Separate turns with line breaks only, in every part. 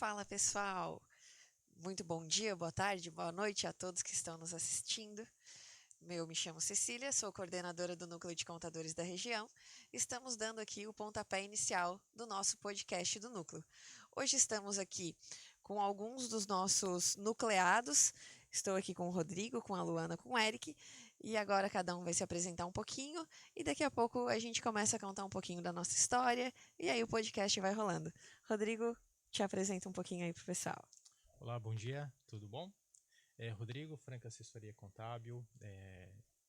Fala pessoal, muito bom dia, boa tarde, boa noite a todos que estão nos assistindo. Eu me chamo Cecília, sou coordenadora do Núcleo de Contadores da região. Estamos dando aqui o pontapé inicial do nosso podcast do Núcleo. Hoje estamos aqui com alguns dos nossos nucleados. Estou aqui com o Rodrigo, com a Luana, com o Eric. E agora cada um vai se apresentar um pouquinho. E daqui a pouco a gente começa a contar um pouquinho da nossa história. E aí o podcast vai rolando. Rodrigo, te apresenta um pouquinho aí pro pessoal.
Olá, bom dia, tudo bom? Rodrigo, Franca Assessoria Contábil,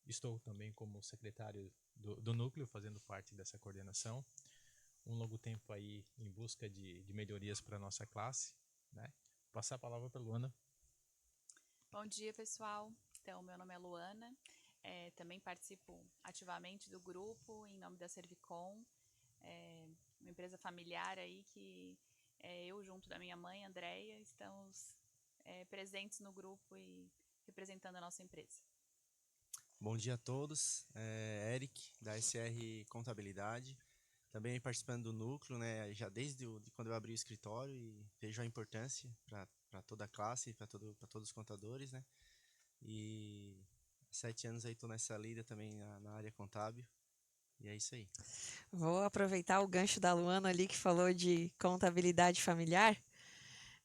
estou também como secretário do Núcleo, fazendo parte dessa coordenação. Um longo tempo aí em busca de melhorias para a nossa classe, né? Vou passar a palavra para a Luana.
Bom dia, pessoal. Então, meu nome é Luana, também participo ativamente do grupo em nome da Servicom, uma empresa familiar aí que eu, junto da minha mãe, Andréia, estamos presentes no grupo e representando a nossa empresa.
Bom dia a todos, Eric, da SR Contabilidade, também participando do núcleo, né, já desde quando eu abri o escritório, e vejo a importância para toda a classe, para todos os contadores, né, e há 7 anos aí estou nessa lida também na área contábil, e é isso aí.
Vou aproveitar o gancho da Luana ali que falou de contabilidade familiar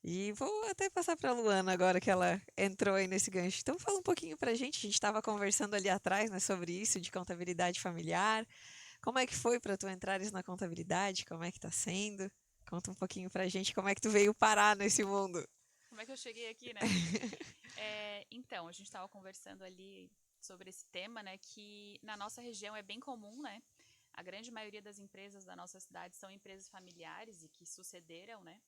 e vou até passar para a Luana agora que ela entrou aí nesse gancho. Então fala um pouquinho para a gente estava conversando ali atrás, né, sobre isso de contabilidade familiar. Como é que foi para tu entrares na contabilidade? Como é que tá sendo? Conta um pouquinho para a gente como é que tu veio parar nesse mundo.
Como é que eu cheguei aqui, né? Então, a gente estava conversando ali sobre esse tema, né, que na nossa região é bem comum, né? A grande maioria das empresas da nossa cidade são empresas familiares e que sucederam, né?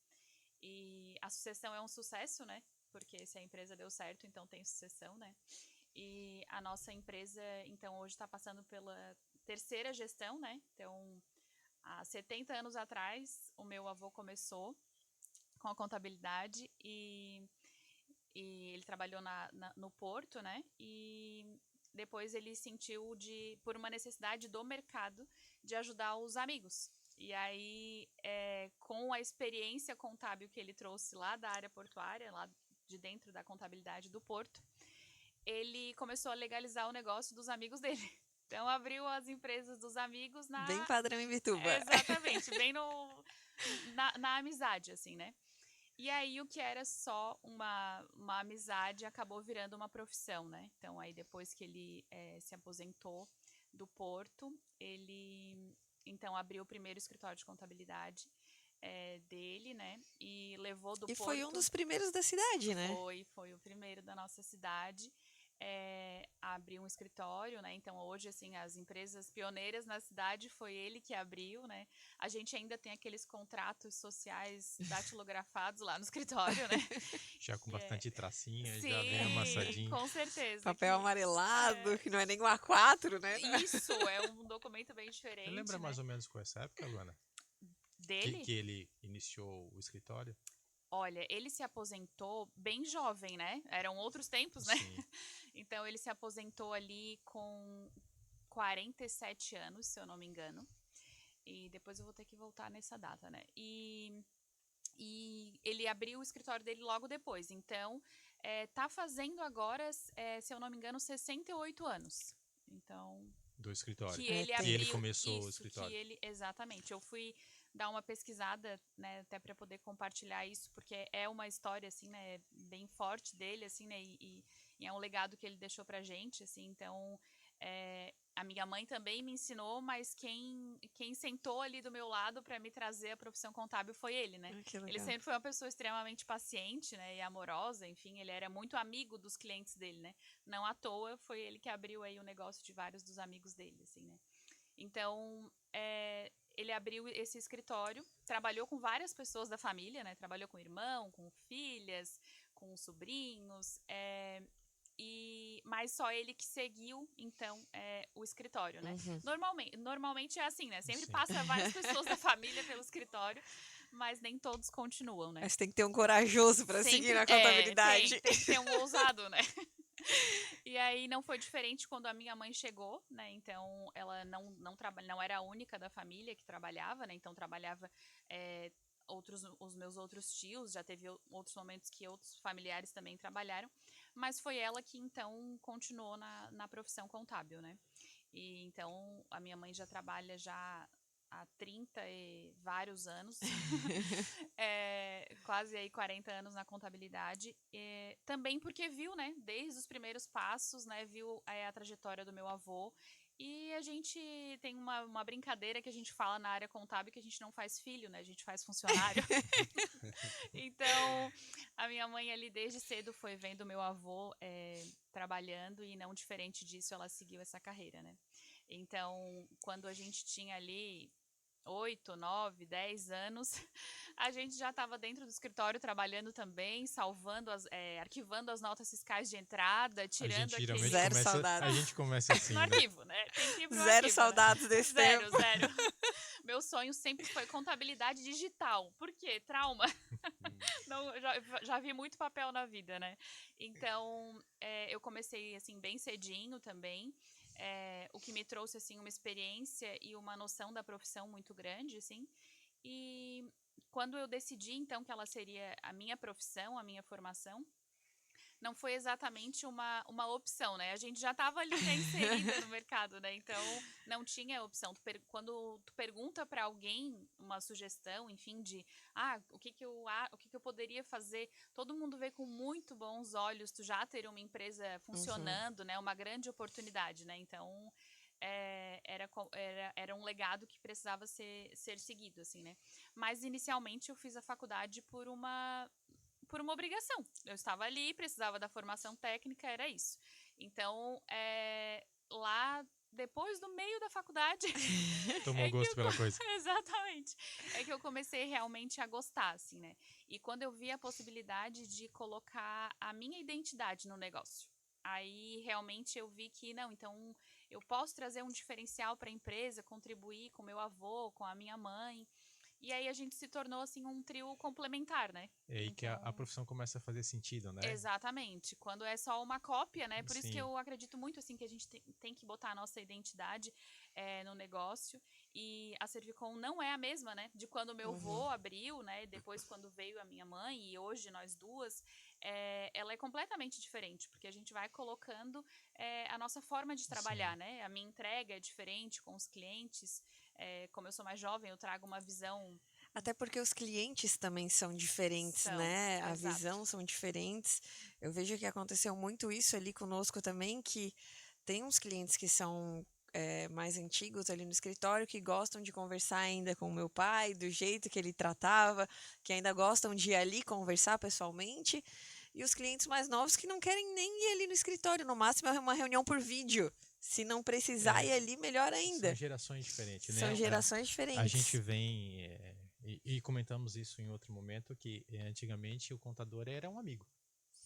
E a sucessão é um sucesso, né? Porque se a empresa deu certo, então tem sucessão, né? E a nossa empresa, então, hoje está passando pela terceira gestão, né? Então, há 70 anos atrás, o meu avô começou com a contabilidade e ele trabalhou no Porto, né? E depois ele sentiu por uma necessidade do mercado de ajudar os amigos. E aí, com a experiência contábil que ele trouxe lá da área portuária, lá de dentro da contabilidade do Porto, ele começou a legalizar o negócio dos amigos dele. Então, abriu as empresas dos amigos
Bem padrão em Bituba.
Exatamente, bem na amizade, assim, né? E aí, o que era só uma amizade acabou virando uma profissão, né? Então, aí depois que ele se aposentou do Porto, ele então abriu o primeiro escritório de contabilidade dele, né? E levou do
E
Porto...
foi um dos primeiros da cidade, né?
Foi o primeiro da nossa cidade. Abriu um escritório, né? Então hoje, assim, as empresas pioneiras na cidade foi ele que abriu, né? A gente ainda tem aqueles contratos sociais datilografados lá no escritório, né?
Já com bastante tracinha,
Sim,
já bem amassadinho.
com certeza.
Papel amarelado, que não é nem um A4, né?
Isso, é um documento bem diferente.
Você lembra
né?
mais ou menos com essa época, Luana?
Dele?
Que ele iniciou o escritório?
Olha, ele se aposentou bem jovem, né? Eram outros tempos, né?
Sim.
Então, ele se aposentou ali com 47 anos, se eu não me engano. E depois eu vou ter que voltar nessa data, né? E ele abriu o escritório dele logo depois. Então, tá fazendo agora, se eu não me engano, 68 anos. Então...
Do escritório.
Que ele abriu,
que ele começou
isso,
o escritório.
Exatamente. Eu fui dar uma pesquisada, né, até para poder compartilhar isso, porque é uma história, assim, né, bem forte dele, assim, né, e é um legado que ele deixou pra gente, assim, então... a minha mãe também me ensinou, mas quem sentou ali do meu lado para me trazer a profissão contábil foi ele, né? Ele sempre foi uma pessoa extremamente paciente, né, e amorosa, enfim, ele era muito amigo dos clientes dele, né? Não à toa foi ele que abriu aí o negócio de vários dos amigos dele, assim, né? Então, ele abriu esse escritório, trabalhou com várias pessoas da família, né? Trabalhou com irmão, com filhas, com sobrinhos, mas só ele que seguiu, então, o escritório, né? Normalmente é assim, né? Sempre
Sim.
passa várias pessoas da família pelo escritório, mas nem todos continuam, né?
Mas tem que ter um corajoso para seguir na contabilidade.
Tem que ter um ousado, né? E aí não foi diferente quando a minha mãe chegou, né? Então ela não era a única da família que trabalhava, né? Então trabalhava os meus outros tios, já teve outros momentos que outros familiares também trabalharam, mas foi ela que então continuou na profissão contábil, né? E então a minha mãe já trabalha já há 30 e vários anos, quase aí 40 anos na contabilidade, também porque viu, né, desde os primeiros passos, né, viu a trajetória do meu avô. E a gente tem uma brincadeira que a gente fala na área contábil que a gente não faz filho, né? A gente faz funcionário. Então, a minha mãe ali desde cedo foi vendo meu avô trabalhando e não diferente disso, ela seguiu essa carreira, né? Então, quando a gente tinha ali 8, 9, 10 anos, a gente já estava dentro do escritório trabalhando também, arquivando as notas fiscais de entrada,
A
tirando
gente
aquele...
geralmente
Zero
começa,
saudades.
a gente começa assim,
No
né?
arquivo, né? Tem que ir pro
Zero
arquivo, né?
saudades desse
Zero,
tempo.
zero. Meu sonho sempre foi contabilidade digital. Por quê? Trauma. Não, já vi muito papel na vida, né? Então, eu comecei, assim, bem cedinho também. O que me trouxe, assim, uma experiência e uma noção da profissão muito grande, assim. E quando eu decidi, então, que ela seria a minha profissão, a minha formação, não foi exatamente uma opção, né? A gente já estava ali já inserida no mercado, né? Então não tinha opção. Quando tu pergunta para alguém uma sugestão, enfim, de o que eu poderia fazer, todo mundo vê com muito bons olhos tu já ter uma empresa funcionando, né? Uma grande oportunidade, né? Então era um legado que precisava ser seguido, assim, né? Mas inicialmente eu fiz a faculdade por uma obrigação. Eu estava ali, precisava da formação técnica, era isso. Então, lá, depois do meio da faculdade,
Tomou gosto pela coisa.
exatamente, é que eu comecei realmente a gostar, assim, né? E quando eu vi a possibilidade de colocar a minha identidade no negócio, aí realmente eu vi que, não, então eu posso trazer um diferencial para a empresa, contribuir com meu avô, com a minha mãe. E aí a gente se tornou, assim, um trio complementar, né?
É aí que a
Então,
profissão começa a fazer sentido, né?
exatamente. Quando é só uma cópia, né? Por isso que
Sim.
eu acredito muito, assim, que a gente tem que botar a nossa identidade no negócio. E a Servicom não é a mesma, né? De quando meu avô abriu, né? Depois quando veio a minha mãe e hoje nós duas, ela é completamente diferente, porque a gente vai colocando a nossa forma de trabalhar,
Sim.
né? A minha entrega é diferente com os clientes. Como eu sou mais jovem, eu trago uma visão.
Até porque os clientes também são diferentes, né? A
Exato.
visão são diferentes. Eu vejo que aconteceu muito isso ali conosco também, que tem uns clientes que são mais antigos ali no escritório, que gostam de conversar ainda com o meu pai, do jeito que ele tratava, que ainda gostam de ir ali conversar pessoalmente. E os clientes mais novos que não querem nem ir ali no escritório, no máximo é uma reunião por vídeo. Se não precisar ir ali, melhor ainda.
São gerações diferentes, né?
São gerações
A gente
diferentes.
vem e comentamos isso em outro momento que antigamente o contador era um amigo.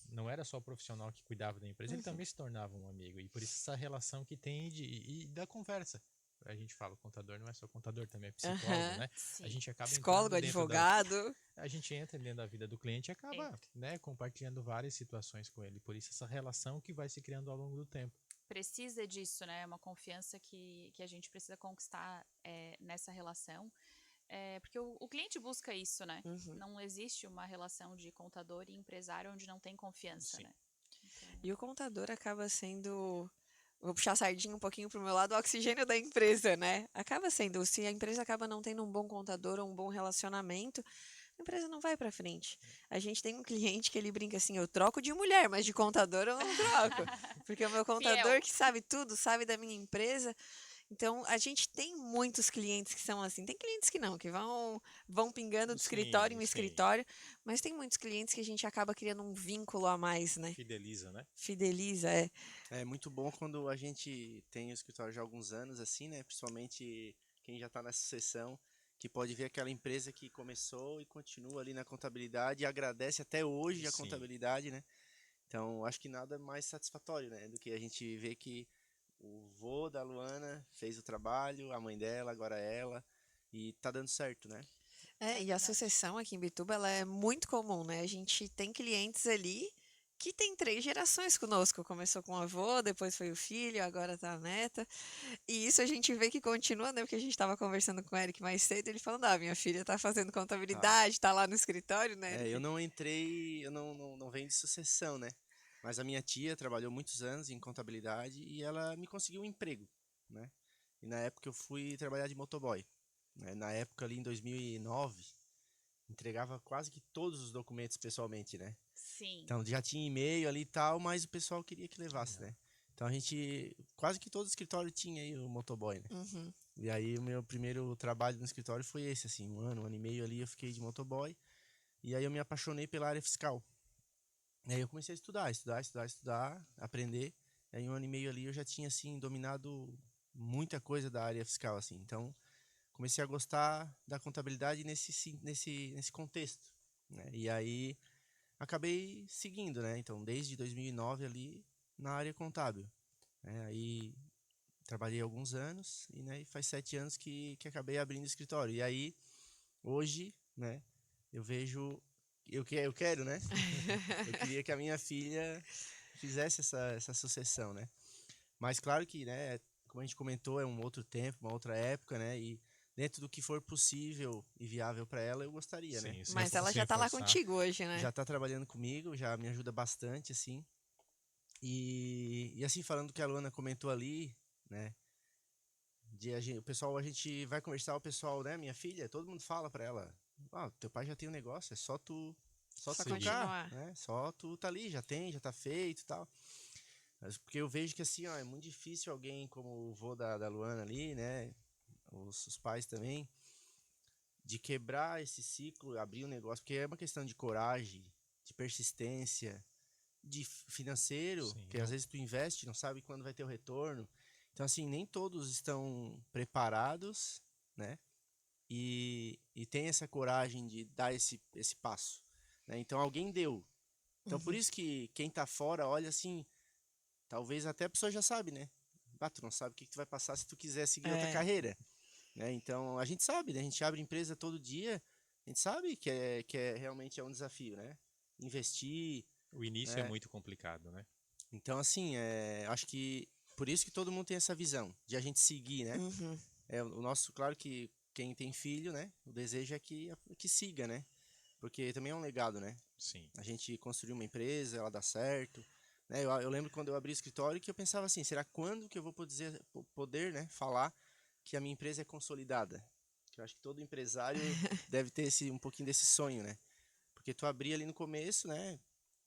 Não era só o profissional que cuidava da empresa, ele também se tornava um amigo. E por isso essa relação que tem e da conversa. A gente fala, o contador não é só contador, também é psicólogo, né?
Sim.
A gente acaba
Psicólogo,
entrando dentro
advogado.
a gente entra dentro da vida do cliente e acaba, né, compartilhando várias situações com ele. Por isso essa relação que vai se criando ao longo do tempo.
Precisa disso, né? Uma confiança que a gente precisa conquistar nessa relação. Porque o cliente busca isso, né? Não existe uma relação de contador e empresário onde não tem confiança,
Sim.
né? Então,
E o contador acaba sendo, vou puxar a sardinha um pouquinho pro meu lado, o oxigênio da empresa, né? Acaba sendo, se a empresa acaba não tendo um bom contador ou um bom relacionamento, a empresa não vai para frente. A gente tem um cliente que ele brinca assim, eu troco de mulher, mas de contador eu não troco. Porque o meu contador
Fiel.
que sabe tudo, sabe da minha empresa. Então, a gente tem muitos clientes que são assim. Tem clientes que não, que vão pingando de escritório em
Sim.
escritório, mas tem muitos clientes que a gente acaba criando um vínculo a mais, né?
Fideliza, né?
Fideliza,
É muito bom quando a gente tem o escritório já há alguns anos, assim, né? Principalmente quem já está nessa sessão, que pode ver aquela empresa que começou e continua ali na contabilidade e agradece até hoje a
Sim.
contabilidade, né? Então, acho que nada mais satisfatório, né? Do que a gente ver que o vô da Luana fez o trabalho, a mãe dela, agora ela, e tá dando certo, né?
e a sucessão aqui em Bituba, ela é muito comum, né? A gente tem clientes ali que tem 3 gerações conosco. Começou com o avô, depois foi o filho, agora tá a neta. E isso a gente vê que continua, né? Porque a gente estava conversando com o Eric mais cedo, ele falando, minha filha tá fazendo
Tá.
contabilidade, tá lá no escritório, né,
Eu
Eric?
não entrei, eu não venho de sucessão, né? Mas a minha tia trabalhou muitos anos em contabilidade e ela me conseguiu um emprego, né? E na época eu fui trabalhar de motoboy, né? Na época ali em 2009, entregava quase que todos os documentos pessoalmente, né?
Sim.
Então já tinha e-mail ali e tal, mas o pessoal queria que levasse, né? Então a gente, quase que todo escritório tinha aí o motoboy, né?
Uhum.
E aí o meu primeiro trabalho no escritório foi esse, assim, um ano e meio ali eu fiquei de motoboy. E aí eu me apaixonei pela área fiscal. E aí eu comecei a estudar, aprender. E aí um ano e meio ali eu já tinha, assim, dominado muita coisa da área fiscal, assim. Então comecei a gostar da contabilidade nesse contexto, né? E aí acabei seguindo, né? Então desde 2009 ali na área contábil, né? Aí trabalhei alguns anos e, né, faz 7 anos que acabei abrindo o escritório. E aí hoje, né, eu vejo, eu quero, né? Eu queria que a minha filha fizesse essa sucessão, né? Mas claro que, né, como a gente comentou, é um outro tempo, uma outra época, né? E dentro do que for possível e viável para ela, eu gostaria, né?
Sim,
Mas ela já
sem
tá lá
forçar.
contigo hoje, né?
Já tá trabalhando comigo, já me ajuda bastante, assim. E assim, falando do que a Luana comentou ali, né? O pessoal, a gente vai conversar, o pessoal, né, minha filha, todo mundo fala pra ela, teu pai já tem um negócio, é só tu
Só
Seguir.
tocar,
continuar.
né, só tu tá ali, já tá feito e tal. Mas porque eu vejo que assim, é muito difícil alguém como o vô da Luana ali, né, os pais também, de quebrar esse ciclo, abrir um negócio, porque é uma questão de coragem, de persistência, de financeiro,
Sim,
que às vezes tu investe, não sabe quando vai ter o retorno. Então, assim, nem todos estão preparados, né? E tem essa coragem de dar esse passo, né? Então, alguém deu. Então, por
Uhum.
isso que quem tá fora olha assim, talvez até a pessoa já sabe, né? Tu não sabe o que tu vai passar se tu quiser seguir outra
É.
carreira, né? Então, a gente sabe, né? A gente abre empresa todo dia, a gente sabe que realmente é um desafio, né? Investir,
o início é
né?
muito complicado, né?
Então, assim, acho que por isso que todo mundo tem essa visão de a gente seguir, né?
Uhum.
O nosso, claro que quem tem filho, né? O desejo é que siga, né? Porque também é um legado, né?
Sim.
A gente construir uma empresa, ela dá certo, né? Eu lembro quando eu abri o escritório que eu pensava assim, será quando que eu vou poder, né, falar que a minha empresa é consolidada? Que eu acho que todo empresário deve ter um pouquinho desse sonho, né? Porque tu abrir ali no começo, né?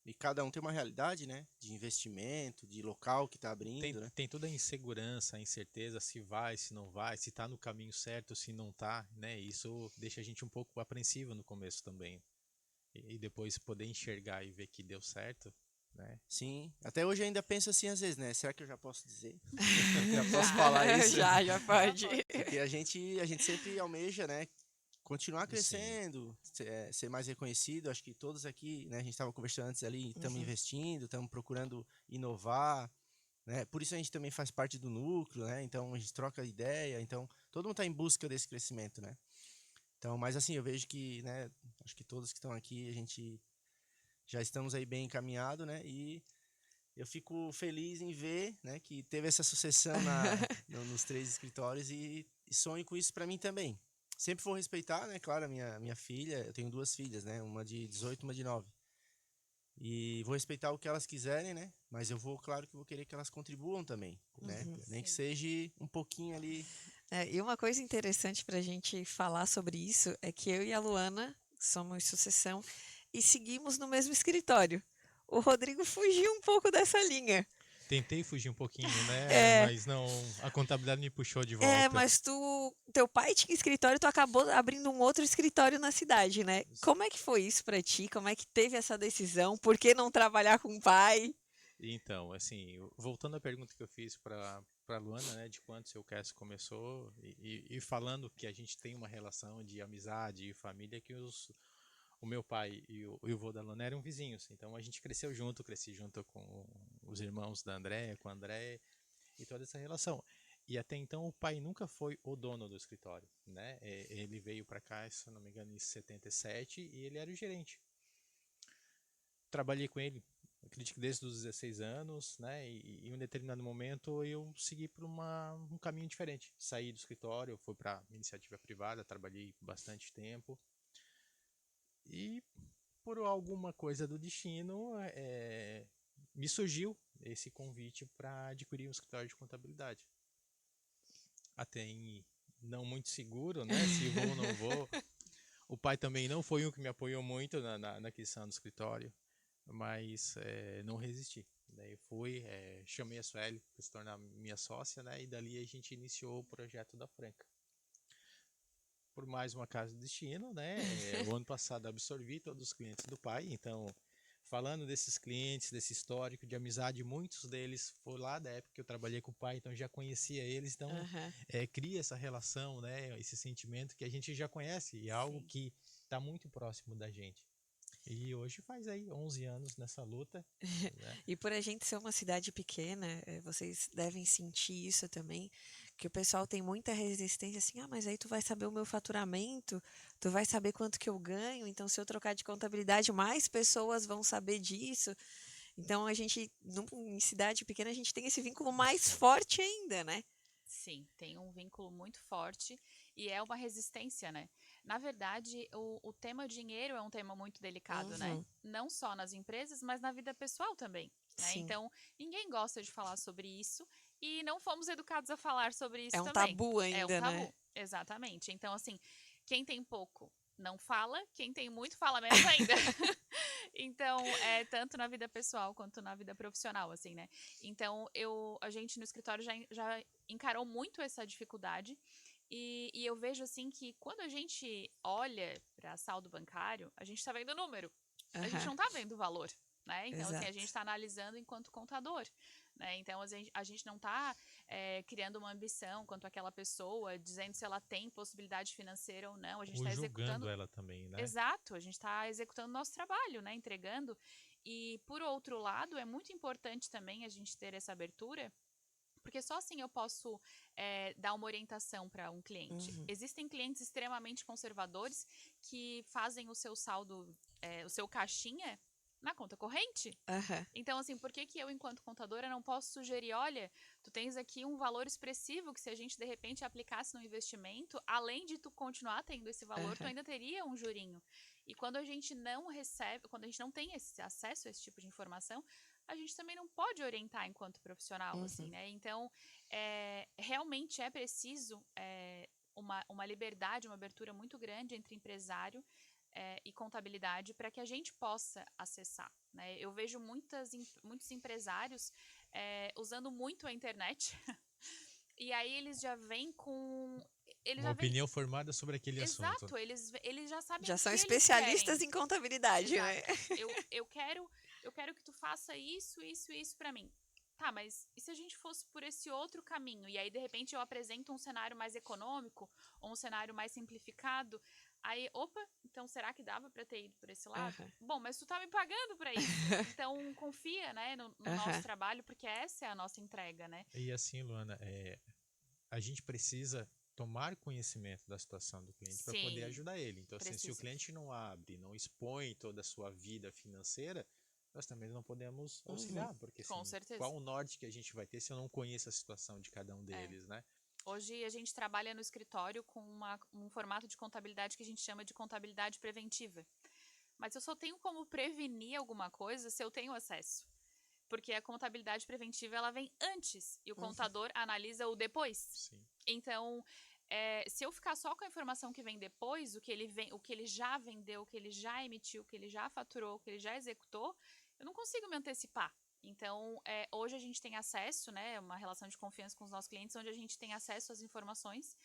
E cada um tem uma realidade, né? De investimento, de local que está abrindo, né?
Tem toda a insegurança, a incerteza se vai, se não vai, se tá no caminho certo, se não tá, né? Isso deixa a gente um pouco apreensivo no começo também. E depois poder enxergar e ver que deu certo, né?
Sim. Até hoje eu ainda penso assim às vezes, né? Será que eu já posso dizer? Já posso falar isso?
Já
Já
pode.
pode.
Porque a gente sempre almeja, né? Continuar
Sim.
crescendo, ser mais reconhecido. Acho que todos aqui, né? A gente estava conversando antes ali, estamos
Uhum.
investindo, estamos procurando inovar, né? Por isso a gente também faz parte do núcleo, né? Então a gente troca ideia. Então todo mundo está em busca desse crescimento, né? Então, mas assim, eu vejo que, né? Acho que todos que estão aqui, a gente já estamos aí bem encaminhado, né? E eu fico feliz em ver, né, que teve essa sucessão nos 3 escritórios e sonho com isso para mim também. Sempre vou respeitar, né, claro, a minha filha, eu tenho 2 filhas, né, uma de 18 e uma de 9. E vou respeitar o que elas quiserem, né, mas eu vou, claro que vou querer que elas contribuam também, né,
Uhum.
nem que
Sim.
seja um pouquinho ali.
E uma coisa interessante para a gente falar sobre isso é que eu e a Luana somos sucessão e seguimos no mesmo escritório. O Rodrigo fugiu um pouco dessa linha.
Tentei fugir um pouquinho, né?
É,
Mas não, a contabilidade me puxou de volta.
mas teu pai tinha escritório, tu acabou abrindo um outro escritório na cidade, né? Como é que foi isso para ti? Como é que teve essa decisão? Por que não trabalhar com o pai?
Então, assim, voltando à pergunta que eu fiz para Luana, né, de quando seu cast começou e falando que a gente tem uma relação de amizade e família que o meu pai e o vô da Luana eram vizinhos. Então a gente cresceu junto, cresci junto com os irmãos da Andréia, com a Andréia e toda essa relação. E até então o pai nunca foi o dono do escritório, né? Ele veio para cá, se eu não me engano, em 77 e ele era o gerente. Trabalhei com ele acredito que desde os 16 anos, né? E em um determinado momento eu segui por um caminho diferente. Saí do escritório, fui para iniciativa privada, trabalhei bastante tempo. E por alguma coisa do destino, me surgiu esse convite para adquirir um escritório de contabilidade. Até não muito seguro, né? Se vou ou não vou. O pai também não foi um que me apoiou muito na questão do escritório, mas não resisti. Daí fui, chamei a Sueli para se tornar minha sócia, né? E dali a gente iniciou o projeto da Franca. Por mais uma casa do destino, né? O ano passado absorvi todos os clientes do pai, então falando desses clientes, desse histórico de amizade, muitos deles foi lá da época que eu trabalhei com o pai, então já conhecia eles, então cria essa relação, né? Esse sentimento que a gente já conhece e é algo que está muito próximo da gente. E hoje faz aí 11 anos nessa luta. Né?
E por a gente ser uma cidade pequena, vocês devem sentir isso também, que o pessoal tem muita resistência assim, mas aí tu vai saber o meu faturamento, tu vai saber quanto que eu ganho, então se eu trocar de contabilidade, mais pessoas vão saber disso. Então a gente, em cidade pequena, a gente tem esse vínculo mais forte ainda, né?
Sim, tem um vínculo muito forte e é uma resistência, né? Na verdade, o tema dinheiro é um tema muito delicado, né? Não só nas empresas, mas na vida pessoal também. Né? Então, ninguém gosta de falar sobre isso e não fomos educados a falar sobre isso também.
É um tabu ainda,
é um tabu,
né?
Exatamente. Então, assim, quem tem pouco não fala, quem tem muito fala menos ainda. Então, tanto na vida pessoal quanto na vida profissional, assim, né? Então, a gente no escritório já encarou muito essa dificuldade e eu vejo, assim, que quando a gente olha para saldo bancário, a gente está vendo número, a gente não está vendo valor, né? Então, assim, a gente está analisando enquanto contador, né? Então, a gente não está criando uma ambição quanto àquela pessoa, dizendo se ela tem possibilidade financeira ou não. A gente está executando
ela também, né?
Exato, a gente está executando nosso trabalho, né? Entregando. E, por outro lado, é muito importante também a gente ter essa abertura, porque só assim eu posso dar uma orientação para um cliente. Existem clientes extremamente conservadores que fazem o seu saldo, o seu caixinha na conta corrente. Então, assim, por que eu, enquanto contadora, não posso sugerir, olha, tu tens aqui um valor expressivo que se a gente, de repente, aplicasse no investimento, além de tu continuar tendo esse valor, tu ainda teria um jurinho. E quando a gente não recebe, quando a gente não tem esse acesso a esse tipo de informação, a gente também não pode orientar enquanto profissional, assim, né? Então, realmente é preciso uma liberdade, uma abertura muito grande entre empresário e contabilidade para que a gente possa acessar. Né? Eu vejo muitos empresários usando muito a internet e aí eles já vêm com...
Uma opinião formada sobre aquele assunto.
Exato, eles já sabem
já
o
são
que
especialistas
eles
em contabilidade,
Exato.
né?
Eu quero que tu faça isso para mim. Tá, mas e se a gente fosse por esse outro caminho? E aí, de repente, eu apresento um cenário mais econômico ou um cenário mais simplificado. Aí, opa, então será que dava para ter ido por esse lado? Bom, mas tu tá me pagando para isso. Então, confia, né, no nosso trabalho, porque essa é a nossa entrega, né?
E assim, Luana, a gente precisa tomar conhecimento da situação do cliente para poder ajudar ele. Então, assim, se o cliente não abre, não expõe toda a sua vida financeira, nós também não podemos auxiliar, porque
Com
assim,
certeza.
qual o norte que a gente vai ter se eu não conheço a situação de cada um deles, né?
Hoje a gente trabalha no escritório com um formato de contabilidade que a gente chama de contabilidade preventiva. Mas eu só tenho como prevenir alguma coisa se eu tenho acesso. Porque a contabilidade preventiva ela vem antes e o contador analisa o depois.
Sim.
Então, se eu ficar só com a informação que vem depois, o que ele já vendeu, o que ele já emitiu, o que ele já faturou, o que ele já executou, eu não consigo me antecipar. Então, hoje a gente tem acesso, né, uma relação de confiança com os nossos clientes, onde a gente tem acesso às informações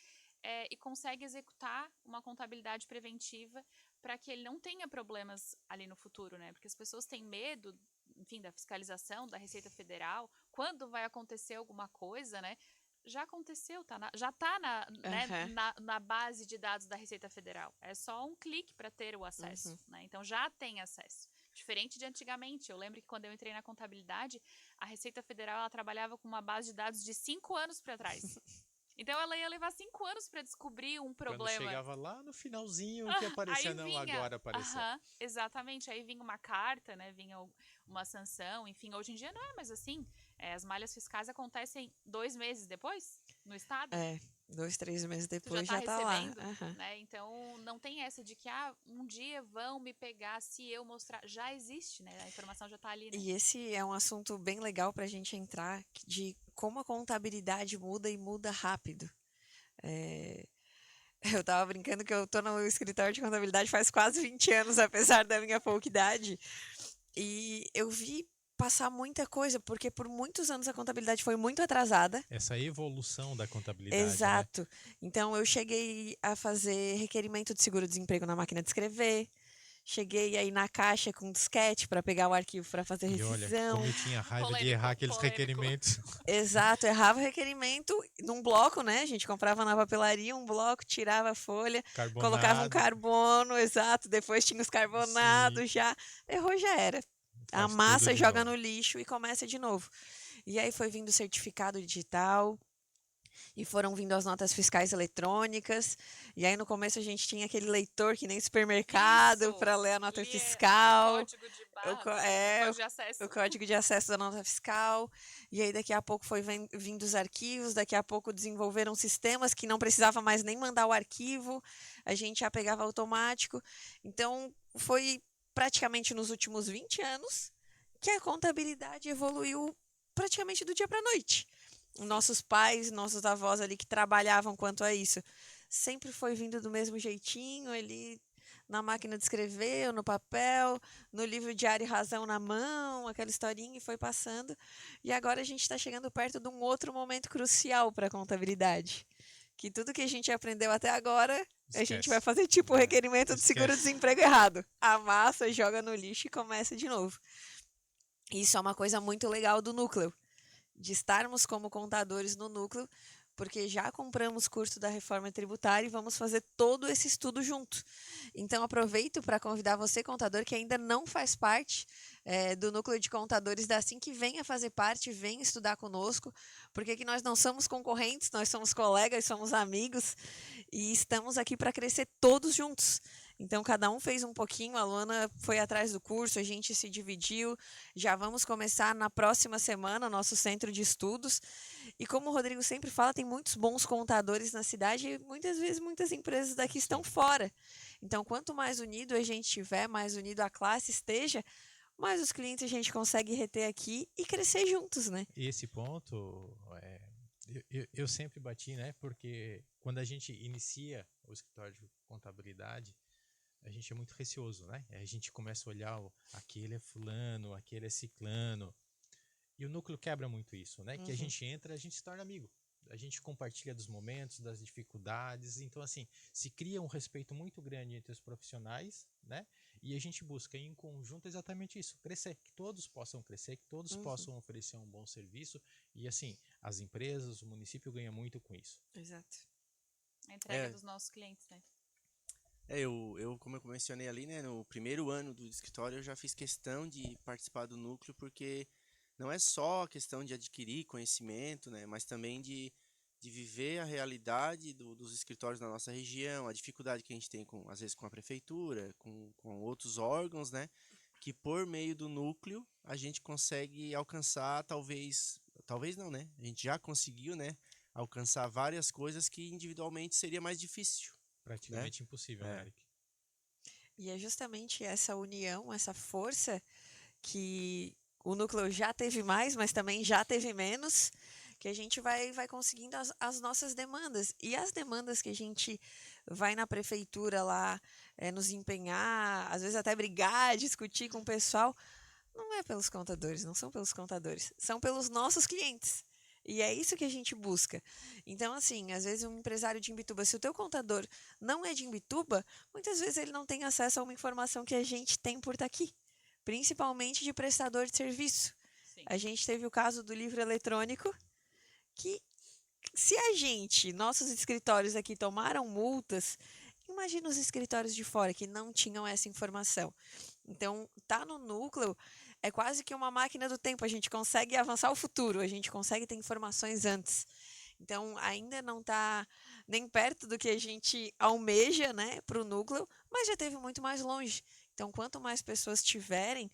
e consegue executar uma contabilidade preventiva para que ele não tenha problemas ali no futuro, né? Porque as pessoas têm medo, enfim, da fiscalização, da Receita Federal, quando vai acontecer alguma coisa, né? Já aconteceu, já está na base de dados da Receita Federal. É só um clique para ter o acesso, né? Então já tem acesso. Diferente de antigamente. Eu lembro que quando eu entrei na contabilidade, a Receita Federal ela trabalhava com uma base de dados de 5 anos para trás. Então ela ia levar 5 anos para descobrir um
Quando
problema.
chegava lá no finalzinho que aparecia,
Aí
não,
vinha,
agora apareceu.
exatamente, aí vinha uma carta, né? Vinha uma sanção, enfim. Hoje em dia não é mais assim. As malhas fiscais acontecem 2 meses depois no estado.
É, 2, 3 meses
Tu já
depois
tá
já tá lá.
recebendo,
Aham.
né? Então não tem essa de que um dia vão me pegar se eu mostrar. Já existe, né? A informação já tá ali, né?
E esse é um assunto bem legal para a gente entrar, de como a contabilidade muda e muda rápido. É, eu estava brincando que eu estou no escritório de contabilidade faz quase 20 anos, apesar da minha pouca idade, e eu vi passar muita coisa, porque por muitos anos a contabilidade foi muito atrasada.
Essa evolução da contabilidade, né?
Exato. Então eu cheguei a fazer requerimento de seguro-desemprego na máquina de escrever. Cheguei aí na caixa com disquete para pegar o arquivo para fazer
E olha,
revisão.
como eu tinha raiva de
Polêmico,
errar aqueles
polêmico.
requerimentos.
Exato, errava o requerimento num bloco, né? A gente comprava na papelaria um bloco, tirava a folha, colocava um
Carbonado.
carbono, exato. Depois tinha os
Sim,
carbonados já. Errou, já era.
faz tudo
Amassa,
de
joga
novo.
no lixo e começa de novo. E aí foi vindo o certificado digital. E foram vindo as notas fiscais eletrônicas. E aí no começo a gente tinha aquele leitor que nem supermercado
Isso.
para ler a nota
Lia
fiscal.
código de barra,
É,
código de acesso.
o código de acesso da nota fiscal. E aí daqui a pouco foi vindo os arquivos, daqui a pouco desenvolveram sistemas que não precisava mais nem mandar o arquivo, a gente já pegava automático. Então foi praticamente nos últimos 20 anos que a contabilidade evoluiu praticamente do dia para a noite. Nossos pais, nossos avós ali que trabalhavam quanto a isso, sempre foi vindo do mesmo jeitinho, ali na máquina de escrever, ou no papel, no livro Diário e Razão na mão, aquela historinha e foi passando. E agora a gente está chegando perto de um outro momento crucial para a contabilidade. Que tudo que a gente aprendeu até agora, a gente vai fazer tipo o requerimento de seguro-desemprego errado. Amassa, joga no lixo e começa de novo. Isso é uma coisa muito legal do núcleo, de estarmos como contadores no núcleo, porque já compramos curso da reforma tributária e vamos fazer todo esse estudo junto. Então, aproveito para convidar você, contador, que ainda não faz parte do núcleo de contadores da Assim, que venha fazer parte, venha estudar conosco, porque aqui nós não somos concorrentes, nós somos colegas, somos amigos e estamos aqui para crescer todos juntos. Então, cada um fez um pouquinho, a Luana foi atrás do curso, a gente se dividiu. Já vamos começar na próxima semana o nosso centro de estudos. E como o Rodrigo sempre fala, tem muitos bons contadores na cidade e muitas vezes muitas empresas daqui estão fora. Então, quanto mais unido a gente estiver, mais unido a classe esteja, mais os clientes a gente consegue reter aqui e crescer juntos, né?
E esse ponto, eu sempre bati, né? Porque quando a gente inicia o escritório de contabilidade, a gente é muito receoso, né? A gente começa a olhar, aquele é fulano, aquele é ciclano. E o núcleo quebra muito isso, né? Que a gente entra, a gente se torna amigo. A gente compartilha dos momentos, das dificuldades. Então, assim, se cria um respeito muito grande entre os profissionais, né? E a gente busca em conjunto exatamente isso, crescer. Que todos possam crescer, que todos possam oferecer um bom serviço. E, assim, as empresas, o município ganha muito com isso.
Exato.
A entrega dos nossos clientes, né?
Como eu mencionei ali, né, no primeiro ano do escritório, eu já fiz questão de participar do núcleo, porque não é só a questão de adquirir conhecimento, né, mas também de viver a realidade dos escritórios da nossa região, a dificuldade que a gente tem, às vezes, com a prefeitura, com outros órgãos, né, que por meio do núcleo a gente consegue alcançar, talvez não, né, a gente já conseguiu, né, alcançar várias coisas que individualmente seria mais difícil.
Praticamente impossível, né, Eric?
E é justamente essa união, essa força que o núcleo já teve mais, mas também já teve menos, que a gente vai conseguindo as nossas demandas. E as demandas que a gente vai na prefeitura lá nos empenhar, às vezes até brigar, discutir com o pessoal, não é pelos contadores, não são pelos contadores, são pelos nossos clientes. E é isso que a gente busca. Então, assim, às vezes um empresário de Imbituba, se o teu contador não é de Imbituba, muitas vezes ele não tem acesso a uma informação que a gente tem por estar aqui, principalmente de prestador de serviço.
Sim.
A gente teve o caso do livro eletrônico, que se a gente, nossos escritórios aqui tomaram multas, imagina os escritórios de fora que não tinham essa informação. Então, tá no núcleo é quase que uma máquina do tempo, a gente consegue avançar o futuro, a gente consegue ter informações antes. Então, ainda não está nem perto do que a gente almeja, né, para o núcleo, mas já teve muito mais longe. Então, quanto mais pessoas tiverem,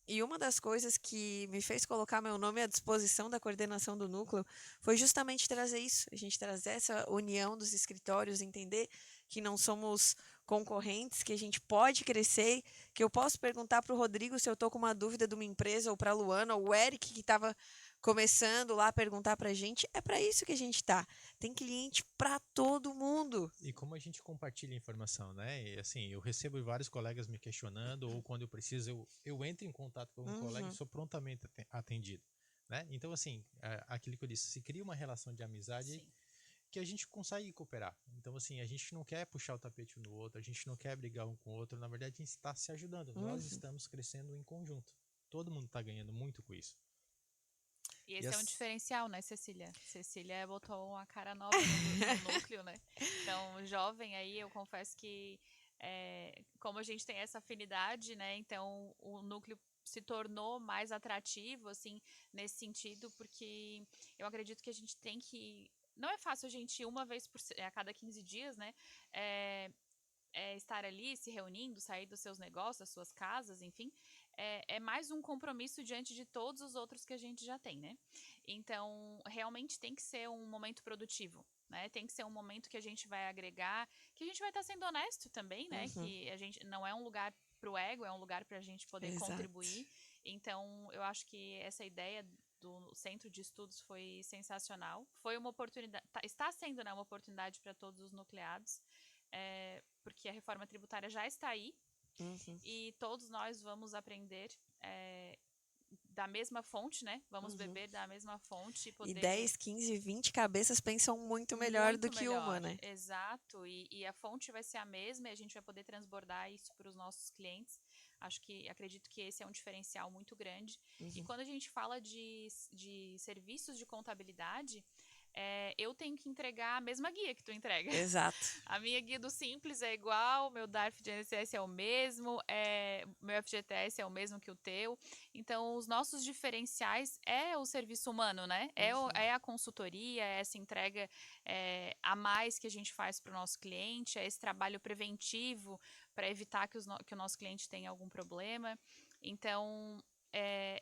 e uma das coisas que me fez colocar meu nome à disposição da coordenação do núcleo foi justamente trazer isso, a gente trazer essa união dos escritórios, entender que não somos concorrentes, que a gente pode crescer, que eu posso perguntar para o Rodrigo se eu estou com uma dúvida de uma empresa, ou para a Luana, ou o Eric que estava começando lá a perguntar para a gente, é para isso que a gente está. Tem cliente para todo mundo.
E como a gente compartilha informação, né? E assim, eu recebo vários colegas me questionando, ou quando eu preciso, eu entro em contato com um colega e sou prontamente atendido, né? Então, assim, aquilo que eu disse, se cria uma relação de amizade
Sim.
que a gente consegue cooperar. Então, assim, a gente não quer puxar o tapete um no outro, a gente não quer brigar um com o outro, na verdade, a gente está se ajudando. Nós estamos crescendo em conjunto. Todo mundo está ganhando muito com isso.
E esse é um diferencial, né, Cecília? Cecília botou uma cara nova no núcleo, né? Então, jovem aí, eu confesso que como a gente tem essa afinidade, né? Então, o núcleo se tornou mais atrativo, assim, nesse sentido, porque eu acredito que a gente tem que... Não é fácil a gente, uma vez a cada 15 dias, né? Estar ali, se reunindo, sair dos seus negócios, das suas casas, enfim, é mais um compromisso diante de todos os outros que a gente já tem, né? Então, realmente tem que ser um momento produtivo, né? Tem que ser um momento que a gente vai agregar, que a gente vai estar sendo honesto também, né? Que a gente não é um lugar pro ego, é um lugar para a gente poder contribuir. Então, eu acho que essa ideia do Centro de Estudos foi sensacional. Foi uma oportunidade, está sendo, né, uma oportunidade para todos os nucleados. Porque a reforma tributária já está aí e todos nós vamos aprender da mesma fonte, né? Vamos beber da mesma fonte.
E 10, 15, 20 cabeças pensam muito melhor do que uma, né?
Exato, e a fonte vai ser a mesma e a gente vai poder transbordar isso para os nossos clientes. Acredito que esse é um diferencial muito grande. E quando a gente fala de serviços de contabilidade, eu tenho que entregar a mesma guia que tu entrega.
Exato.
A minha guia do Simples é igual, meu DARF de INSS é o mesmo, meu FGTS é o mesmo que o teu. Então, os nossos diferenciais é o serviço humano, né? É a consultoria, é essa entrega a mais que a gente faz para o nosso cliente, é esse trabalho preventivo para evitar que o nosso cliente tenha algum problema. Então,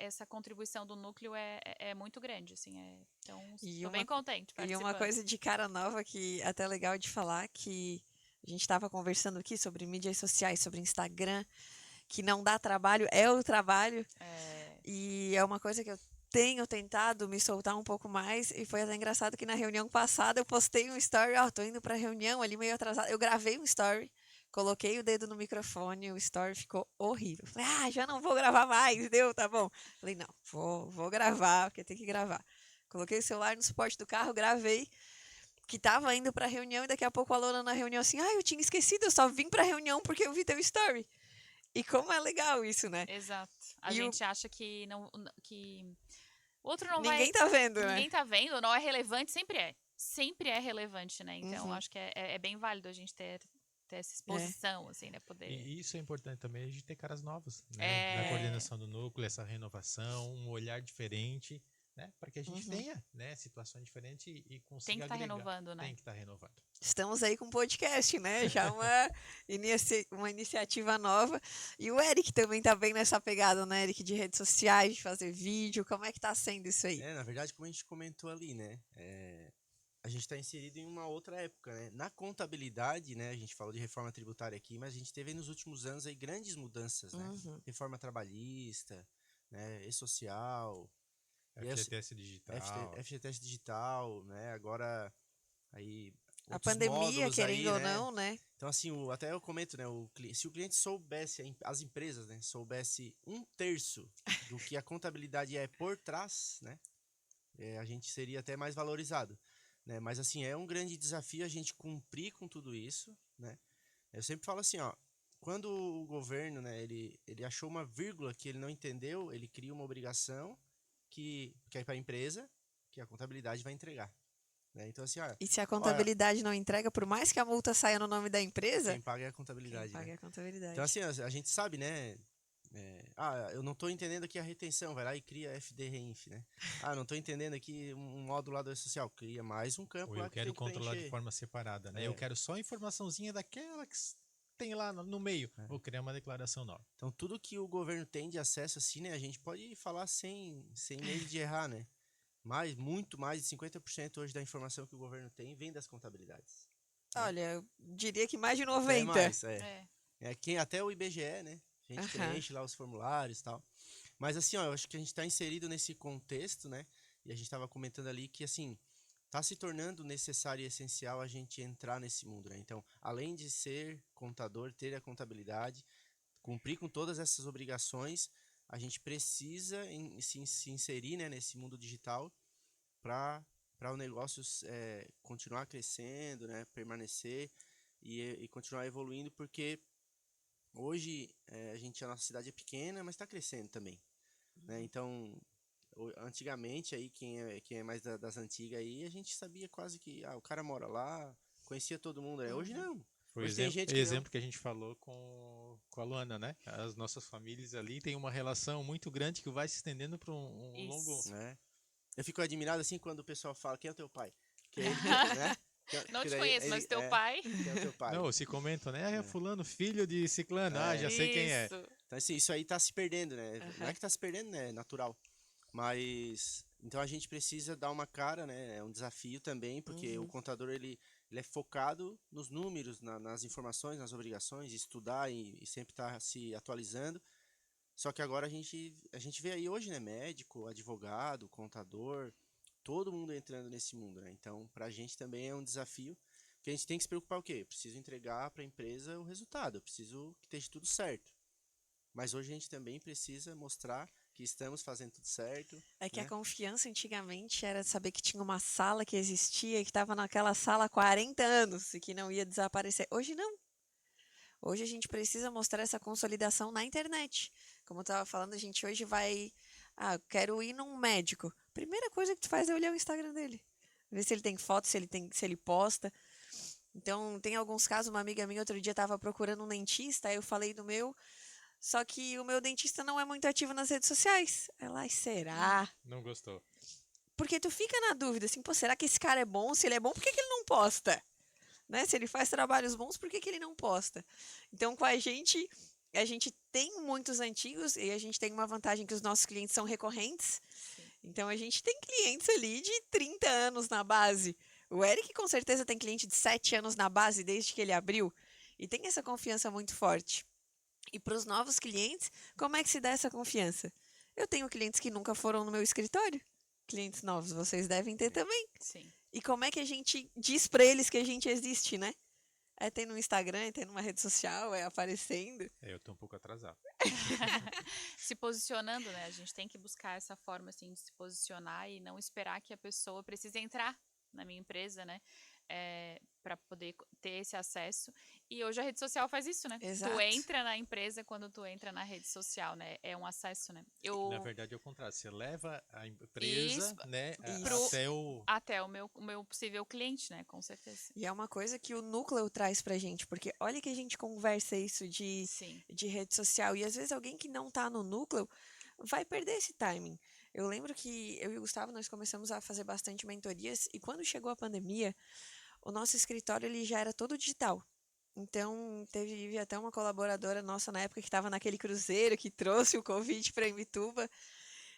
essa contribuição do núcleo é muito grande, assim, então estou bem contente participando.
E uma coisa de cara nova que é até legal de falar, que a gente estava conversando aqui sobre mídias sociais, sobre Instagram, que não dá trabalho, é o trabalho, e é uma coisa que eu tenho tentado me soltar um pouco mais, e foi até engraçado que na reunião passada eu postei um story, tô indo pra reunião ali meio atrasada, eu gravei um story, coloquei o dedo no microfone, o story ficou horrível. Falei, já não vou gravar mais, deu, tá bom. Falei, não, vou gravar, porque tem que gravar. Coloquei o celular no suporte do carro, gravei, que tava indo pra reunião, e daqui a pouco a Lona na reunião assim, eu tinha esquecido, eu só vim pra reunião porque eu vi teu story. E como é legal isso, né?
Exato. A gente acha que o outro não
ninguém tá vendo, né?
Ninguém tá vendo, não é relevante, sempre é. Sempre é relevante, né? Então, acho que é bem válido a gente ter essa exposição, assim, né? Poder...
E isso é importante também, a gente ter caras novas, né? Na coordenação do núcleo, essa renovação, um olhar diferente, né? Para que a gente tenha, né, situações diferentes e consiga
Tem que estar
agregar.
renovando, né?
Tem que estar renovando.
Estamos aí com um podcast, né? Já uma iniciativa nova. E o Eric também tá bem nessa pegada, né, Eric? De redes sociais, de fazer vídeo. Como é que tá sendo isso aí?
Na verdade, como a gente comentou ali, né? A gente está inserido em uma outra época, né? Na contabilidade, né? A gente falou de reforma tributária aqui, mas a gente teve nos últimos anos aí grandes mudanças, né? Reforma trabalhista, né? E-social,
FGTS digital.
FGTS digital, né? Agora aí
a pandemia, querendo
aí,
ou
né?
não, né?
Então assim, até eu comento, né? Se o cliente soubesse, as empresas, né? Soubesse 1/3 do que a contabilidade é por trás, né? A gente seria até mais valorizado, né? Mas assim, é um grande desafio a gente cumprir com tudo isso, né? Eu sempre falo assim, quando o governo, né, ele achou uma vírgula que ele não entendeu, ele cria uma obrigação que é para a empresa, que a contabilidade vai entregar, né? Então assim,
e se a contabilidade não entrega, por mais que a multa saia no nome da empresa,
quem paga é a contabilidade.
Quem paga é a contabilidade.
Então assim, a gente sabe, né? eu não estou entendendo aqui a retenção, vai lá e cria FD-Reinf, né? Não estou entendendo aqui um módulo lá do social, cria mais um campo
Ou
lá
eu
que tem
quero
que
controlar de
preencher.
forma separada, né? Eu quero só a informaçãozinha daquela que tem lá no meio. Vou criar uma declaração nova.
Então, tudo que o governo tem de acesso assim, né? A gente pode falar sem medo de errar, né? Mas muito mais de 50% hoje da informação que o governo tem vem das contabilidades.
Olha, eu diria que mais de
Até
90.
mais,
É.
até o IBGE, né? A gente preenche lá os formulários e tal. Mas assim, ó, eu acho que a gente está inserido nesse contexto, né? E a gente estava comentando ali que, assim, está se tornando necessário e essencial a gente entrar nesse mundo, né? Então, além de ser contador, ter a contabilidade, cumprir com todas essas obrigações, a gente precisa se inserir, né, nesse mundo digital para o negócio continuar crescendo, né, permanecer e continuar evoluindo, porque hoje a nossa cidade é pequena, mas está crescendo também, né? Então, antigamente aí quem é mais das antigas aí, a gente sabia quase que o cara mora lá, conhecia todo mundo, né? Hoje não.
Foi
Hoje tem gente que não.
exemplo que a gente falou com a Luana, né? As nossas famílias ali têm uma relação muito grande que vai se estendendo para um longo.
Isso.
Eu fico admirado assim quando o pessoal fala quem é o teu pai, que é ele, né?
Não te conheço, mas teu pai.
Quem é o teu pai?
Não, se comentam, né? É fulano, filho de ciclano. Já sei quem é.
Isso.
Então, assim, isso aí tá se perdendo, né? Não é que tá se perdendo, né? É natural. Mas, então a gente precisa dar uma cara, né? É um desafio também, porque o contador, ele é focado nos números, nas informações, nas obrigações, estudar e sempre estar se atualizando. Só que agora a gente vê aí hoje, né? Médico, advogado, contador, todo mundo entrando nesse mundo, né? Então, pra gente também é um desafio, porque a gente tem que se preocupar o quê? Eu preciso entregar para a empresa o resultado, eu preciso que esteja tudo certo. Mas hoje a gente também precisa mostrar que estamos fazendo tudo certo.
É que a
né?
confiança antigamente era saber que tinha uma sala que existia e que estava naquela sala há 40 anos e que não ia desaparecer. Hoje não. Hoje a gente precisa mostrar essa consolidação na internet. Como eu estava falando, a gente hoje vai. Eu quero ir num médico. Primeira coisa que tu faz é olhar o Instagram dele. Ver se ele tem foto, se ele posta. Então, tem alguns casos, uma amiga minha outro dia estava procurando um dentista, aí eu falei do meu, só que o meu dentista não é muito ativo nas redes sociais. Ela, será?
Não gostou.
Porque tu fica na dúvida, assim, pô, será que esse cara é bom? Se ele é bom, por que ele não posta? Né? Se ele faz trabalhos bons, por que ele não posta? Então, com a gente tem muitos antigos e a gente tem uma vantagem que os nossos clientes são recorrentes.
Sim.
Então, a gente tem clientes ali de 30 anos na base. O Eric, com certeza, tem cliente de 7 anos na base desde que ele abriu. E tem essa confiança muito forte. E para os novos clientes, como é que se dá essa confiança? Eu tenho clientes que nunca foram no meu escritório. Clientes novos, vocês devem ter também.
Sim.
E como é que a gente diz para eles que a gente existe, né? É ter no Instagram, é ter numa rede social, é aparecendo.
Eu tô um pouco atrasado.
Se posicionando, né? A gente tem que buscar essa forma assim de se posicionar e não esperar que a pessoa precise entrar na minha empresa, né? Para poder ter esse acesso. E hoje a rede social faz isso, né?
Exato.
Tu entra na empresa quando tu entra na rede social, né? É um acesso, né?
Na verdade é o contrário. Você leva a empresa,
Isso.
né,
Isso.
até o meu possível cliente, né? Com certeza.
E é uma coisa que o núcleo traz pra gente, porque olha que a gente conversa isso de rede social, e às vezes alguém que não tá no núcleo vai perder esse timing. Eu lembro que eu e o Gustavo, nós começamos a fazer bastante mentorias, e quando chegou a pandemia, o nosso escritório ele já era todo digital. Então, teve até uma colaboradora nossa na época que estava naquele cruzeiro que trouxe o Covid para Imbituba.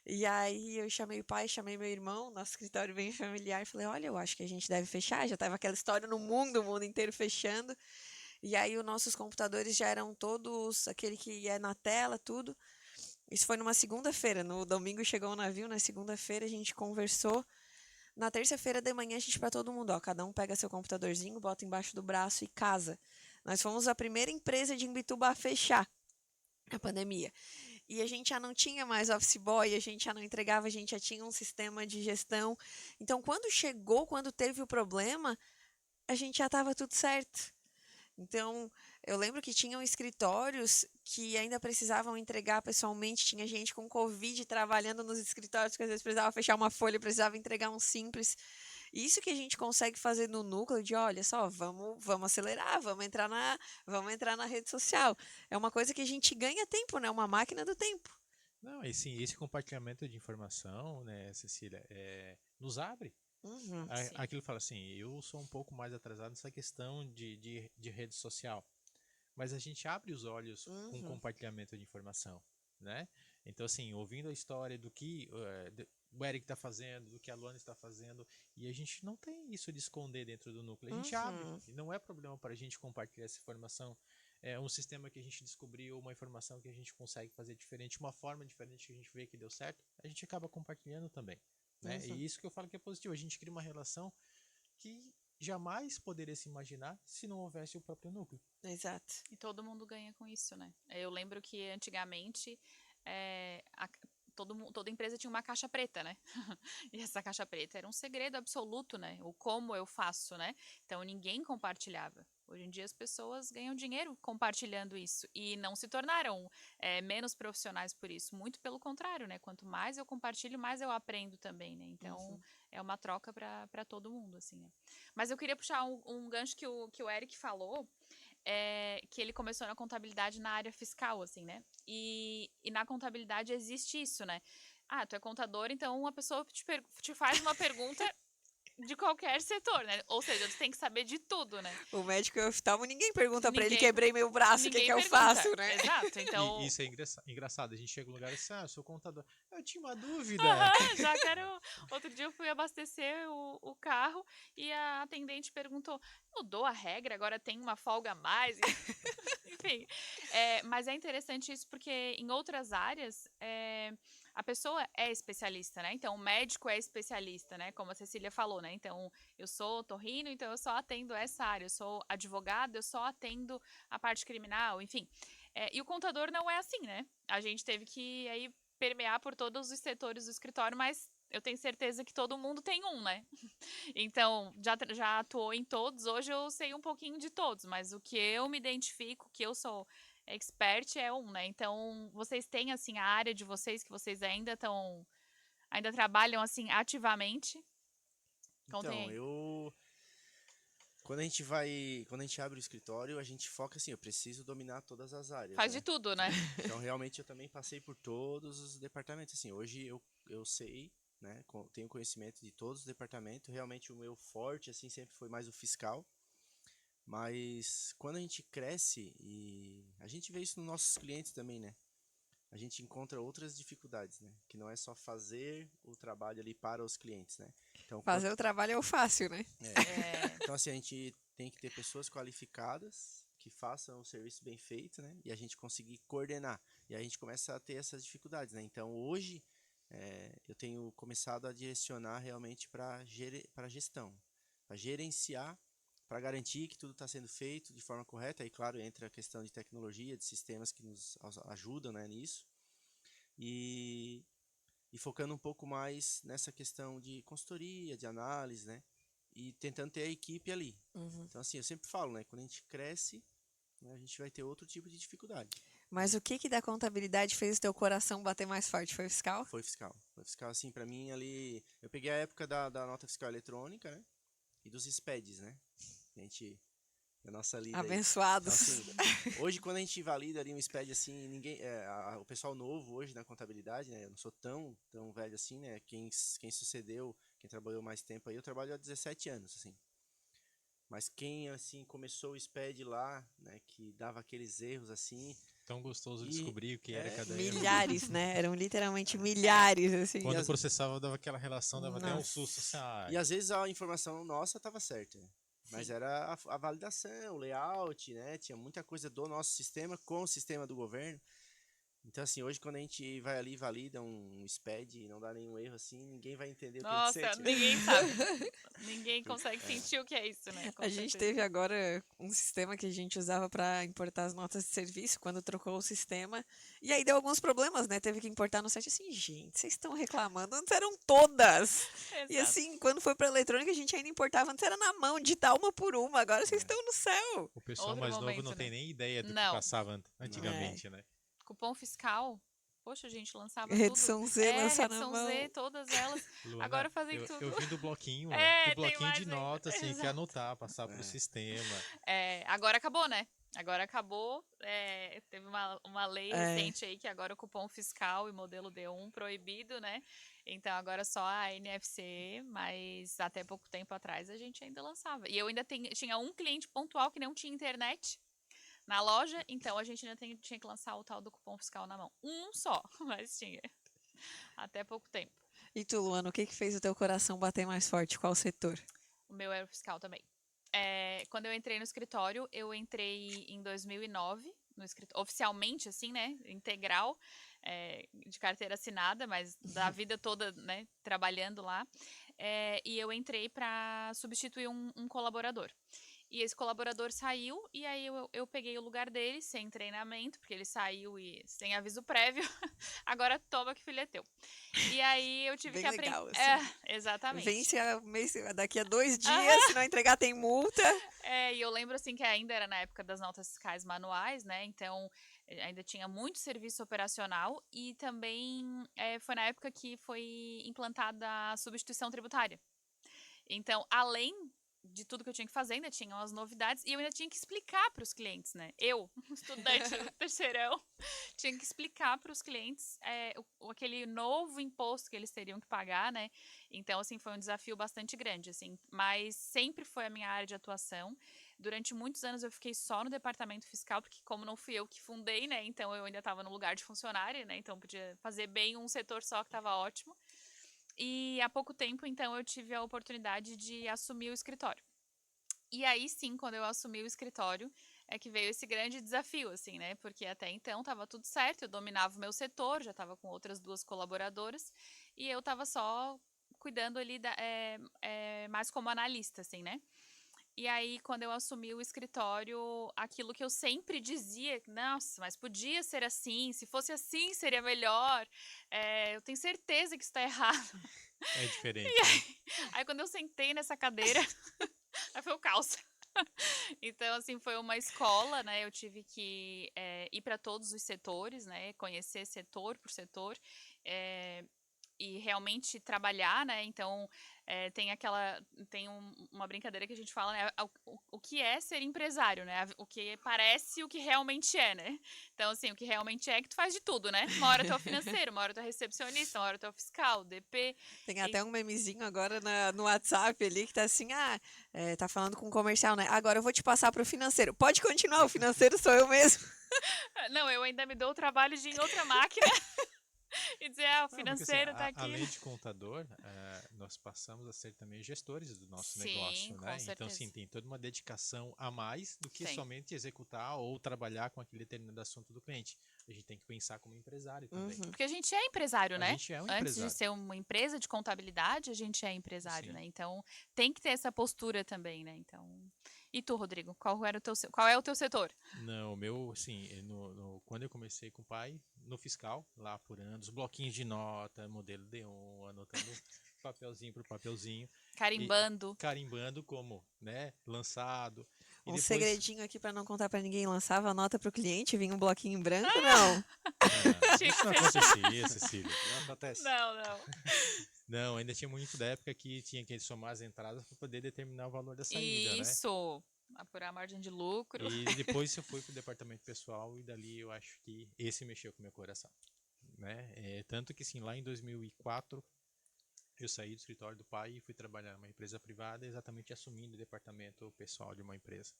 E aí eu chamei o pai, chamei meu irmão, nosso escritório bem familiar, e falei, olha, eu acho que a gente deve fechar. Já estava aquela história no mundo, o mundo inteiro fechando. E aí os nossos computadores já eram todos, aquele que é na tela, tudo. Isso foi numa segunda-feira, no domingo chegou o navio, na segunda-feira a gente conversou. Na terça-feira de manhã a gente para todo mundo, cada um pega seu computadorzinho, bota embaixo do braço e casa. Nós fomos a primeira empresa de Imbituba a fechar a pandemia. E a gente já não tinha mais office boy, a gente já não entregava, a gente já tinha um sistema de gestão. Então, quando teve o problema, a gente já estava tudo certo. Então, eu lembro que tinham escritórios que ainda precisavam entregar pessoalmente, tinha gente com Covid trabalhando nos escritórios, que às vezes precisava fechar uma folha, precisava entregar um simples. Isso que a gente consegue fazer no núcleo de, olha só, vamos acelerar, vamos entrar na rede social. É uma coisa que a gente ganha tempo, né? Uma máquina do tempo.
Não, e sim, esse compartilhamento de informação, né, Cecília, nos abre.
Uhum.
Sim.
Aquilo fala assim, eu sou um pouco mais atrasado nessa questão de rede social, mas a gente abre os olhos com o
Uhum.
compartilhamento de informação, né? Então, assim, ouvindo a história do que o Eric está fazendo, do que a Luana está fazendo, e a gente não tem isso de esconder dentro do núcleo, a gente abre,
Uhum.
e não é problema para a gente compartilhar essa informação. É um sistema que a gente descobriu, uma informação que a gente consegue fazer diferente, uma forma diferente que a gente vê que deu certo, a gente acaba compartilhando também, né?
Uhum.
E isso que eu falo que é positivo, a gente cria uma relação que jamais poderia se imaginar se não houvesse o próprio núcleo.
Exato.
E todo mundo ganha com isso, né? Eu lembro que antigamente é, a- toda empresa tinha uma caixa preta, né? E essa caixa preta era um segredo absoluto, né? O como eu faço, né? Então ninguém compartilhava. Hoje em dia as pessoas ganham dinheiro compartilhando isso e não se tornaram menos profissionais por isso. Muito pelo contrário, né? Quanto mais eu compartilho, mais eu aprendo também, né? Então
Uhum.
é uma troca para todo mundo, assim, né? Mas eu queria puxar um gancho que o Eric falou, que ele começou na contabilidade na área fiscal, assim, né? E na contabilidade existe isso, né? Ah, tu é contador, então uma pessoa te faz uma pergunta de qualquer setor, né? Ou seja, tu tem que saber de tudo, né?
O médico e oftalmo, ninguém pergunta pra ele,
Ninguém-
quebrei meu braço, o que
Ninguém
que eu
pergunta.
faço, né?
Exato, então...
E isso é engraçado, a gente chega no lugar e diz, eu sou contador. Eu tinha uma dúvida.
Já quero... Outro dia eu fui abastecer o carro e a atendente perguntou, mudou a regra, agora tem uma folga a mais? Enfim, mas é interessante isso porque em outras áreas a pessoa é especialista, né? Então o médico é especialista, né? Como a Cecília falou, né? Então eu sou otorrino, então eu só atendo essa área. Eu sou advogada, eu só atendo a parte criminal, enfim. E o contador não é assim, né? A gente teve que aí permear por todos os setores do escritório, mas eu tenho certeza que todo mundo tem um, né? Então, já atuou em todos, hoje eu sei um pouquinho de todos, mas o que eu me identifico, que eu sou expert é um, né? Então, vocês têm, assim, a área de vocês, que vocês ainda trabalham, assim, ativamente? Contem
Então,
aí.
quando a gente abre o escritório, a gente foca assim, eu preciso dominar todas as áreas,
Faz de
né?
tudo, né?
Então, realmente, eu também passei por todos os departamentos, assim, hoje eu sei, né, tenho conhecimento de todos os departamentos, realmente o meu forte, assim, sempre foi mais o fiscal, mas quando a gente cresce, e a gente vê isso nos nossos clientes também, né, a gente encontra outras dificuldades, né, que não é só fazer o trabalho ali para os clientes, né. Então,
Fazer o trabalho é o fácil, né?
então assim, a gente tem que ter pessoas qualificadas que façam o serviço bem feito, né? E a gente conseguir coordenar. E aí a gente começa a ter essas dificuldades, né? Então hoje eu tenho começado a direcionar realmente para gestão, para gerenciar, para garantir que tudo está sendo feito de forma correta. Aí, claro, entra a questão de tecnologia, de sistemas que nos ajudam, né, nisso. E, e focando um pouco mais nessa questão de consultoria, de análise, né? E tentando ter a equipe ali.
Uhum.
Então, assim, eu sempre falo, né? Quando a gente cresce, né, a gente vai ter outro tipo de dificuldade.
Mas o que da contabilidade fez o teu coração bater mais forte? Foi o fiscal?
Foi fiscal. Foi fiscal, assim, pra mim ali... Eu peguei a época da nota fiscal eletrônica, né? E dos SPEDs, né? A gente... A nossa lida aí. Então,
Abençoados.
assim, hoje, quando a gente valida ali um SPED, assim, ninguém... o pessoal novo hoje na contabilidade, né? Eu não sou tão velho assim, né? Quem sucedeu, quem trabalhou mais tempo aí, eu trabalho há 17 anos, assim. Mas quem, assim, começou o SPED lá, né, que dava aqueles erros, assim...
Tão gostoso
E-
descobrir o que era
é,
cada erro.
Milhares, né? Eram literalmente milhares, assim.
Quando
as-
processava, dava aquela relação, dava até um
Nossa.
susto. Assim,
E às vezes a informação nossa estava certa, mas
Sim.
era a validação, o layout, né? Tinha muita coisa do nosso sistema com o sistema do governo. Então, assim, hoje quando a gente vai ali e valida um SPED e não dá nenhum erro, assim, ninguém vai entender o que a gente
Nossa,
sente.
ninguém sabe. Ninguém consegue sentir o que é isso, né? Com
A gente
certeza.
teve agora um sistema que a gente usava para importar as notas de serviço quando trocou o sistema. E aí deu alguns problemas, né? Teve que importar no site assim, gente, vocês estão reclamando, antes eram todas. E
Exato.
assim, quando foi para eletrônica, a gente ainda importava, antes era na mão, digitar uma por uma, agora vocês estão no céu.
o pessoal
Outro
mais novo
momento,
não tem
né?
nem ideia do que
Não.
passava antigamente, né?
Cupom fiscal Poxa, a gente lançava
Redução
tudo.
Z, lançar na
Redução
mão.
Z, todas elas.
Luana,
Agora fazem
eu,
tudo.
eu vim do bloquinho,
É,
do
tem
bloquinho
mais
de
ainda.
nota, assim, que
Exato.
anotar, passar para o
É.
sistema.
Agora acabou, né? Agora acabou. Teve uma lei
É.
recente aí que agora o cupom fiscal e modelo D1 proibido, né? Então agora só a NFC, mas até pouco tempo atrás a gente ainda lançava. E eu ainda tinha um cliente pontual que não tinha internet na loja, então a gente ainda tinha que lançar o tal do cupom fiscal na mão. Um só, mas tinha. Até pouco tempo.
E tu, Luana, o que fez o teu coração bater mais forte? Qual setor?
O meu era o fiscal também. Quando eu entrei no escritório, eu entrei em 2009, oficialmente, assim, né, integral, de carteira assinada, mas da vida toda, né, trabalhando lá. E eu entrei para substituir um colaborador. E esse colaborador saiu, e aí eu peguei o lugar dele, sem treinamento, porque ele saiu e sem aviso prévio. Agora toma que filho é teu. E aí eu tive
Bem
que aprender.
legal, assim.
Exatamente.
Vence daqui a 2 dias, se não entregar tem multa.
E eu lembro assim que ainda era na época das notas fiscais manuais, né? Então ainda tinha muito serviço operacional e também foi na época que foi implantada a substituição tributária. Então, além de tudo que eu tinha que fazer, ainda tinham as novidades e eu ainda tinha que explicar para os clientes, né? Eu, estudante do terceirão, tinha que explicar para os clientes aquele novo imposto que eles teriam que pagar, né? Então, assim, foi um desafio bastante grande, assim, mas sempre foi a minha área de atuação. Durante muitos anos eu fiquei só no departamento fiscal, porque como não fui eu que fundei, né? Então eu ainda estava no lugar de funcionária, né? Então podia fazer bem um setor só que estava ótimo. E há pouco tempo, então, eu tive a oportunidade de assumir o escritório. E aí sim, quando eu assumi o escritório, é que veio esse grande desafio, assim, né? Porque até então estava tudo certo, eu dominava o meu setor, já estava com outras 2 colaboradoras, e eu estava só cuidando ali mais como analista, assim, né? E aí, quando eu assumi o escritório, aquilo que eu sempre dizia, nossa, mas podia ser assim, se fosse assim seria melhor, eu tenho certeza que isso está errado.
É diferente, né?
Aí, quando eu sentei nessa cadeira, aí foi o caos. Então, assim, foi uma escola, né? Eu tive que ir para todos os setores, né? Conhecer setor por setor. E realmente trabalhar, né? Então, tem uma brincadeira que a gente fala, né? O que é ser empresário, né? O que parece o que realmente é, né? Então, assim, o que realmente é que tu faz de tudo, né? Uma hora tu é o financeiro, uma hora tu é recepcionista, uma hora tu é o fiscal, DP.
Tem até um memezinho agora no WhatsApp ali que tá assim, tá falando com o comercial, né? Agora eu vou te passar pro financeiro. Pode continuar, o financeiro sou eu mesmo.
Não, eu ainda me dou o trabalho de ir em outra máquina e dizer, o
Não, porque assim,
financeiro tá aqui.
além de contador, nós passamos a ser também gestores do nosso
Sim,
negócio,
com
né? Então,
certeza.
assim, tem toda uma dedicação a mais do que
Sim.
somente executar ou trabalhar com aquele determinado assunto do cliente. A gente tem que pensar como empresário também.
Porque a gente é empresário,
A
né?
gente é um
Antes de
empresário.
ser uma empresa de contabilidade, a gente é empresário,
Sim.
né? Então, tem que ter essa postura também, né? Então, e tu, Rodrigo, qual é o teu setor?
Não, o meu, assim, quando eu comecei com o pai, no fiscal, lá apurando os bloquinhos de nota, modelo D1, anotando papelzinho por papelzinho.
Carimbando.
Carimbando como, né, lançado. E
Um
depois,
segredinho aqui pra não contar pra ninguém. Lançava a nota pro cliente, vinha um bloquinho em branco, não.
Tinha
isso
que
não
fechar.
acontecia, Cecília.
Não acontece.
Não.
Não, ainda tinha muito da época que tinha que somar as entradas para poder determinar o valor da saída, né?
Isso. Apurar a margem de lucro.
E depois eu fui pro departamento pessoal e dali eu acho que esse mexeu com o meu coração, né? Tanto que, assim, lá em 2004 eu saí do escritório do pai e fui trabalhar numa empresa privada, exatamente assumindo o departamento pessoal de uma empresa.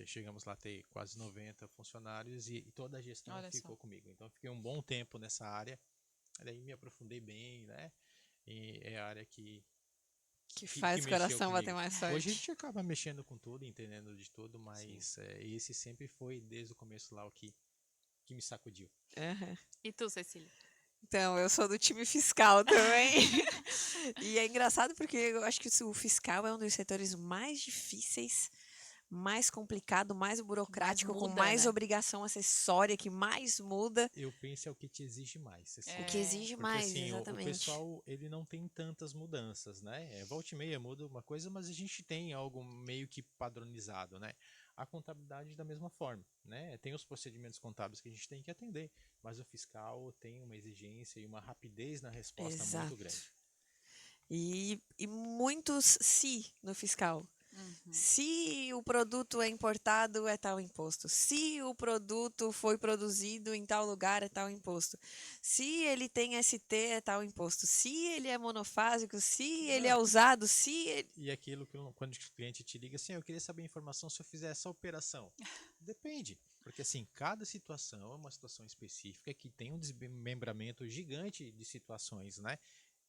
Chegamos lá a ter quase 90 funcionários e toda a gestão
Olha
ficou
só.
comigo. Então, fiquei um bom tempo nessa área, daí me aprofundei bem, né? E é a área que
Faz o
mexeu
coração bater
comigo.
mais
Hoje a
forte.
gente acaba mexendo com tudo, entendendo de tudo, mas esse sempre foi, desde o começo lá, o que me sacudiu.
Aham.
E tu, Cecília?
Então, eu sou do time fiscal também. E é engraçado porque eu acho que o fiscal é um dos setores mais difíceis, mais complicado, mais burocrático, com
muda,
mais
né?
obrigação acessória, que mais muda.
Eu penso é o que te exige mais, Cecília.
O que exige
Porque
mais,
assim, o
exatamente.
pessoal, ele não tem tantas mudanças, né? Volta e meia muda uma coisa, mas a gente tem algo meio que padronizado, né? A contabilidade da mesma forma, né? Tem os procedimentos contábeis que a gente tem que atender, mas o fiscal tem uma exigência e uma rapidez na resposta muito grande.
Exato. E muitos se no fiscal. Se o produto é importado, é tal imposto. Se o produto foi produzido em tal lugar, é tal imposto. Se ele tem ST, é tal imposto. Se ele é monofásico, se ele é usado, se ele...
E aquilo que quando o cliente te liga assim, eu queria saber a informação se eu fizer essa operação. Depende, porque assim, cada situação é uma situação específica que tem um desmembramento gigante de situações, né?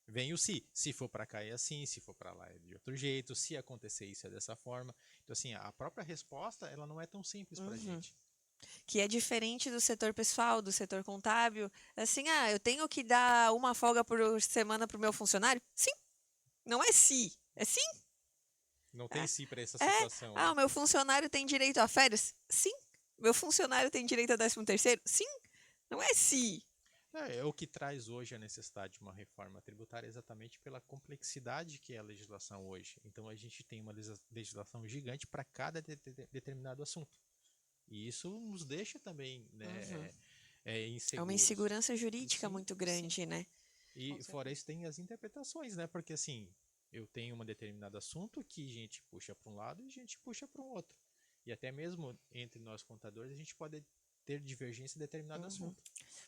Vem o se for para cá é assim, se for para lá é de outro jeito, se acontecer isso é dessa forma. Então assim, a própria resposta, ela não é tão simples para a gente.
Que é diferente do setor pessoal, do setor contábil. Assim, eu tenho que dar uma folga por semana para o meu funcionário? Sim. Não é se, é sim.
Não tem si para essa situação.
O meu funcionário tem direito a férias? Sim. Meu funcionário tem direito a 13º? Sim. Não é se.
É o que traz hoje a necessidade de uma reforma tributária exatamente pela complexidade que é a legislação hoje. Então a gente tem uma legislação gigante para cada determinado assunto. E isso nos deixa também, né, inseguros.
É uma insegurança jurídica
Sim,
muito grande,
sim.
né?
E fora isso tem as interpretações, né? Porque assim, eu tenho um determinado assunto que a gente puxa para um lado e a gente puxa para um outro. E até mesmo entre nós contadores a gente pode ter divergência em determinado assunto.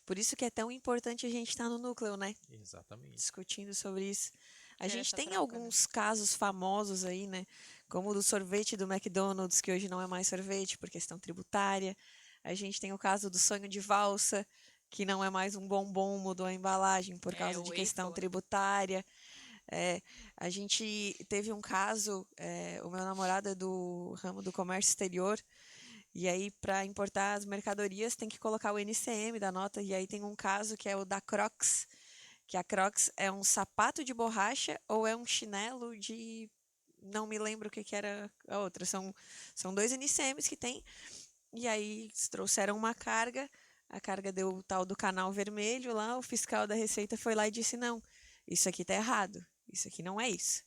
Por isso que é tão importante a gente estar no núcleo, né?
Exatamente.
Discutindo sobre isso. A
Ter
gente
essa
tem
troca,
alguns casos famosos aí, né? Como o do sorvete do McDonald's, que hoje não é mais sorvete por questão tributária. A gente tem o caso do sonho de valsa, que não é mais um bombom, mudou a embalagem por causa
o
de questão
waffle, né?
tributária. A gente teve um caso, o meu namorado é do ramo do comércio exterior, e aí para importar as mercadorias tem que colocar o NCM da nota, e aí tem um caso que é o da Crocs, que a Crocs é um sapato de borracha ou é um chinelo de... Não me lembro o que era a outra, são 2 NCMs que tem, e aí trouxeram uma carga, a carga deu o tal do canal vermelho lá, o fiscal da Receita foi lá e disse, não, isso aqui tá errado, isso aqui não é isso.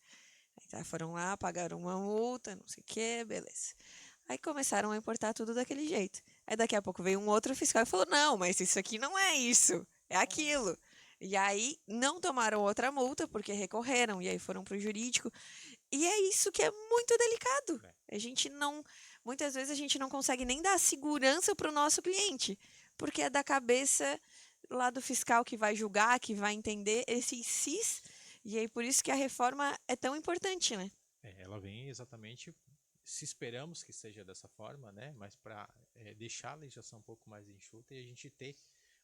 Aí tá, foram lá, pagaram uma multa, não sei o que, beleza. Aí começaram a importar tudo daquele jeito. Aí daqui a pouco veio um outro fiscal e falou, não, mas isso aqui não é isso, é aquilo. E aí não tomaram outra multa, porque recorreram, e aí foram para o jurídico. E é isso que é muito delicado. A gente não... Muitas vezes a gente não consegue nem dar segurança para o nosso cliente, porque é da cabeça lá do fiscal que vai julgar, que vai entender esses cis, e aí por isso que a reforma é tão importante, né?
Ela vem exatamente, se esperamos que seja dessa forma, né? Mas para deixar a legislação um pouco mais enxuta e a gente ter,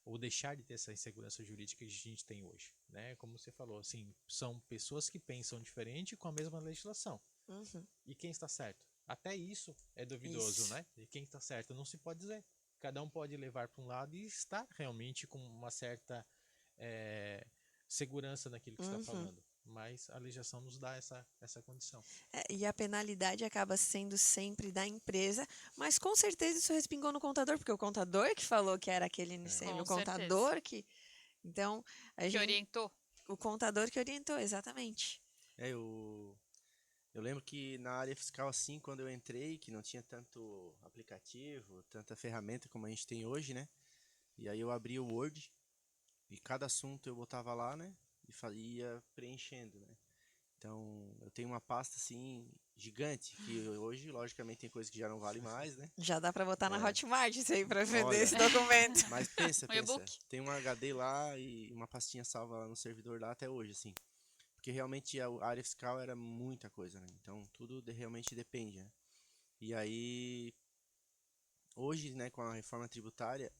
ou deixar de ter essa insegurança jurídica que a gente tem hoje, né? Como você falou, assim, são pessoas que pensam diferente com a mesma legislação. E quem está certo? Até isso é duvidoso, né? E quem está certo não se pode dizer. Cada um pode levar para um lado e estar realmente com uma certa segurança naquilo que está falando. Mas a legislação nos dá essa condição.
E a penalidade acaba sendo sempre da empresa, mas com certeza isso respingou no contador, porque o contador que falou que era aquele NCM,
Com
o contador
certeza.
que... Então,
Que orientou.
o contador que orientou, exatamente.
Eu lembro que na área fiscal, assim, quando eu entrei, que não tinha tanto aplicativo, tanta ferramenta como a gente tem hoje, né? E aí eu abria o Word e cada assunto eu botava lá, né? E ia preenchendo, né? Então, eu tenho uma pasta, assim, gigante, que hoje, logicamente, tem coisa que já não vale mais, né?
Já dá para botar na Hotmart isso aí para vender
Olha,
esse documento.
Mas pensa,
e-book.
tem um HD lá e uma pastinha salva lá no servidor lá até hoje, assim. Porque realmente a área fiscal era muita coisa, né? Então tudo realmente depende, né? E aí, hoje, né, com a reforma tributária,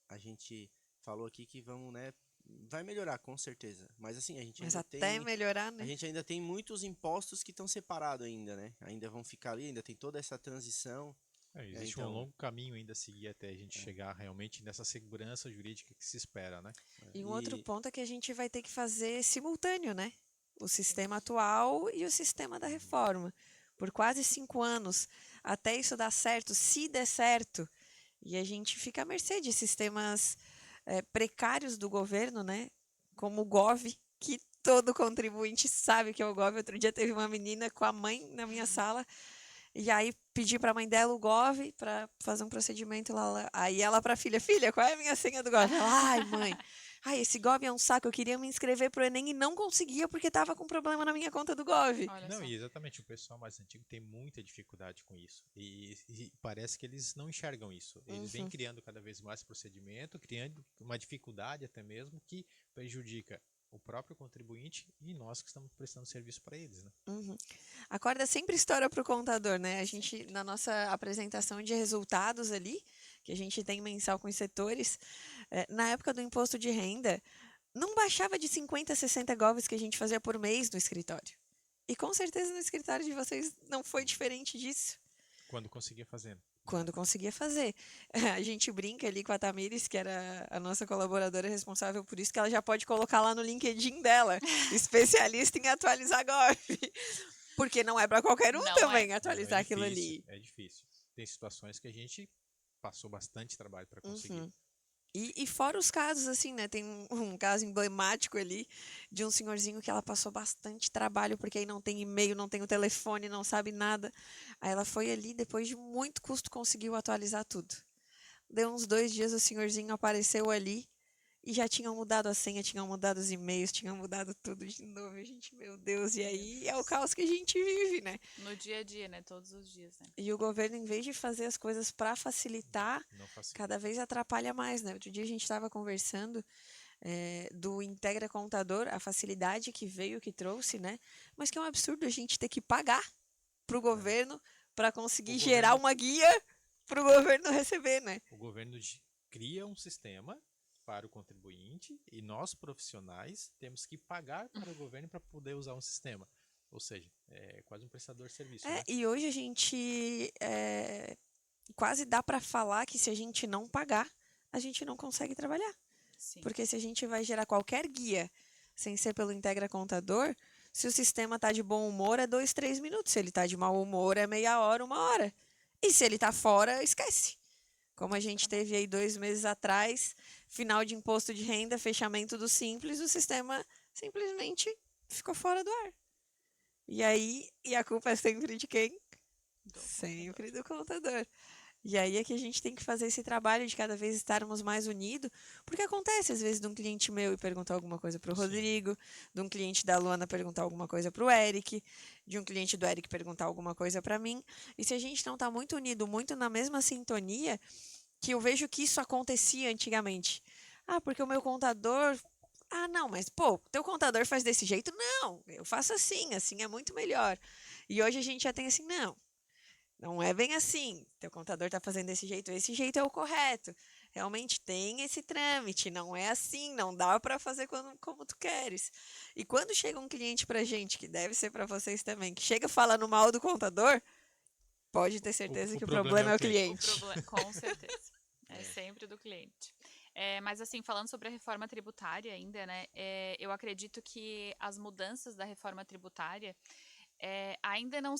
a gente falou aqui que vamos, né, vai melhorar com certeza. Mas assim, a gente
Mas
ainda
até melhorar, né?
a gente ainda tem muitos impostos que estão separados ainda, né? Ainda vão ficar ali, ainda tem toda essa transição.
Existe um longo caminho ainda a seguir até a gente chegar realmente nessa segurança jurídica que se espera, né?
E um outro ponto é que a gente vai ter que fazer simultâneo, né? O sistema atual e o sistema da reforma. Por quase 5 anos, até isso dar certo, se der certo. E a gente fica à mercê de sistemas precários do governo, né? Como o Gov, que todo contribuinte sabe que é o Gov. Outro dia teve uma menina com a mãe na minha sala E aí pedi pra mãe dela o Gov pra fazer um procedimento lá. Aí ela pra filha, qual é a minha senha do Gov? Ela, ai, mãe, esse Gov é um saco, eu queria me inscrever pro Enem e não conseguia porque tava com problema na minha conta do Gov.
Olha
Não,
só.
e exatamente, o pessoal mais antigo tem muita dificuldade com isso. E parece que eles não enxergam isso. Eles vêm criando cada vez mais procedimento, criando uma dificuldade até mesmo que prejudica o próprio contribuinte e nós que estamos prestando serviço para eles, né?
A corda sempre estoura pro contador, né? A gente, na nossa apresentação de resultados ali, que a gente tem mensal com os setores, na época do imposto de renda, não baixava de 50 a 60 Govs que a gente fazia por mês no escritório. E com certeza no escritório de vocês não foi diferente disso.
Quando conseguia fazendo.
Quando conseguia fazer. A gente brinca ali com a Tamires, que era a nossa colaboradora responsável por isso, que ela já pode colocar lá no LinkedIn dela, especialista em atualizar Gov. Porque não é para qualquer um
Não
também
é.
atualizar aquilo ali.
É difícil. Tem situações que a gente passou bastante trabalho para conseguir.
E fora os casos, assim, né? Tem um caso emblemático ali de um senhorzinho que ela passou bastante trabalho, porque aí não tem e-mail, não tem o telefone, não sabe nada. Aí ela foi ali, depois de muito custo, conseguiu atualizar tudo. Deu uns 2 dias, o senhorzinho apareceu ali e já tinham mudado a senha, tinham mudado os e-mails, tinham mudado tudo de novo. A gente, meu Deus, e aí é o caos que a gente vive, né?
No dia a dia, né? Todos os dias, né?
E o governo, em vez de fazer as coisas para facilitar,
Não facilita.
cada vez atrapalha mais, né? Outro dia a gente estava conversando do Integra Contador, a facilidade que veio, que trouxe, né? Mas que é um absurdo a gente ter que pagar para o governo para conseguir gerar uma guia para o governo receber, né?
O governo cria um sistema para o contribuinte e nós, profissionais, temos que pagar para o governo para poder usar um sistema. Ou seja, é quase um prestador de serviço, né?
E hoje a gente quase dá para falar que se a gente não pagar, a gente não consegue trabalhar.
Sim.
Porque se a gente vai gerar qualquer guia sem ser pelo Integra Contador, se o sistema tá de bom humor é 2, 3 minutos. Se ele tá de mau humor é meia hora, 1 hora. E se ele tá fora, esquece. Como a gente teve aí 2 meses atrás, final de imposto de renda, fechamento do Simples, o sistema simplesmente ficou fora do ar. E aí, a culpa é sempre de quem? Sempre do contador. E aí é que a gente tem que fazer esse trabalho de cada vez estarmos mais unidos, porque acontece às vezes de um cliente meu e perguntar alguma coisa para o Rodrigo, de um cliente da Luana perguntar alguma coisa para o Eric, de um cliente do Eric perguntar alguma coisa para mim. E se a gente não está muito unido, muito na mesma sintonia, que eu vejo que isso acontecia antigamente. Ah, porque o meu contador... Ah, não, mas pô, teu contador faz desse jeito? Não, eu faço assim, assim é muito melhor. E hoje a gente já tem assim, não é bem assim. Teu contador está fazendo desse jeito, esse jeito é o correto. Realmente tem esse trâmite, não é assim, não dá para fazer como tu queres. E quando chega um cliente pra gente, que deve ser para vocês também, que chega falando mal do contador, pode ter certeza que o problema é o cliente.
Com certeza. É sempre do cliente. Mas assim, falando sobre a reforma tributária ainda, né? Eu acredito que as mudanças da reforma tributária ainda não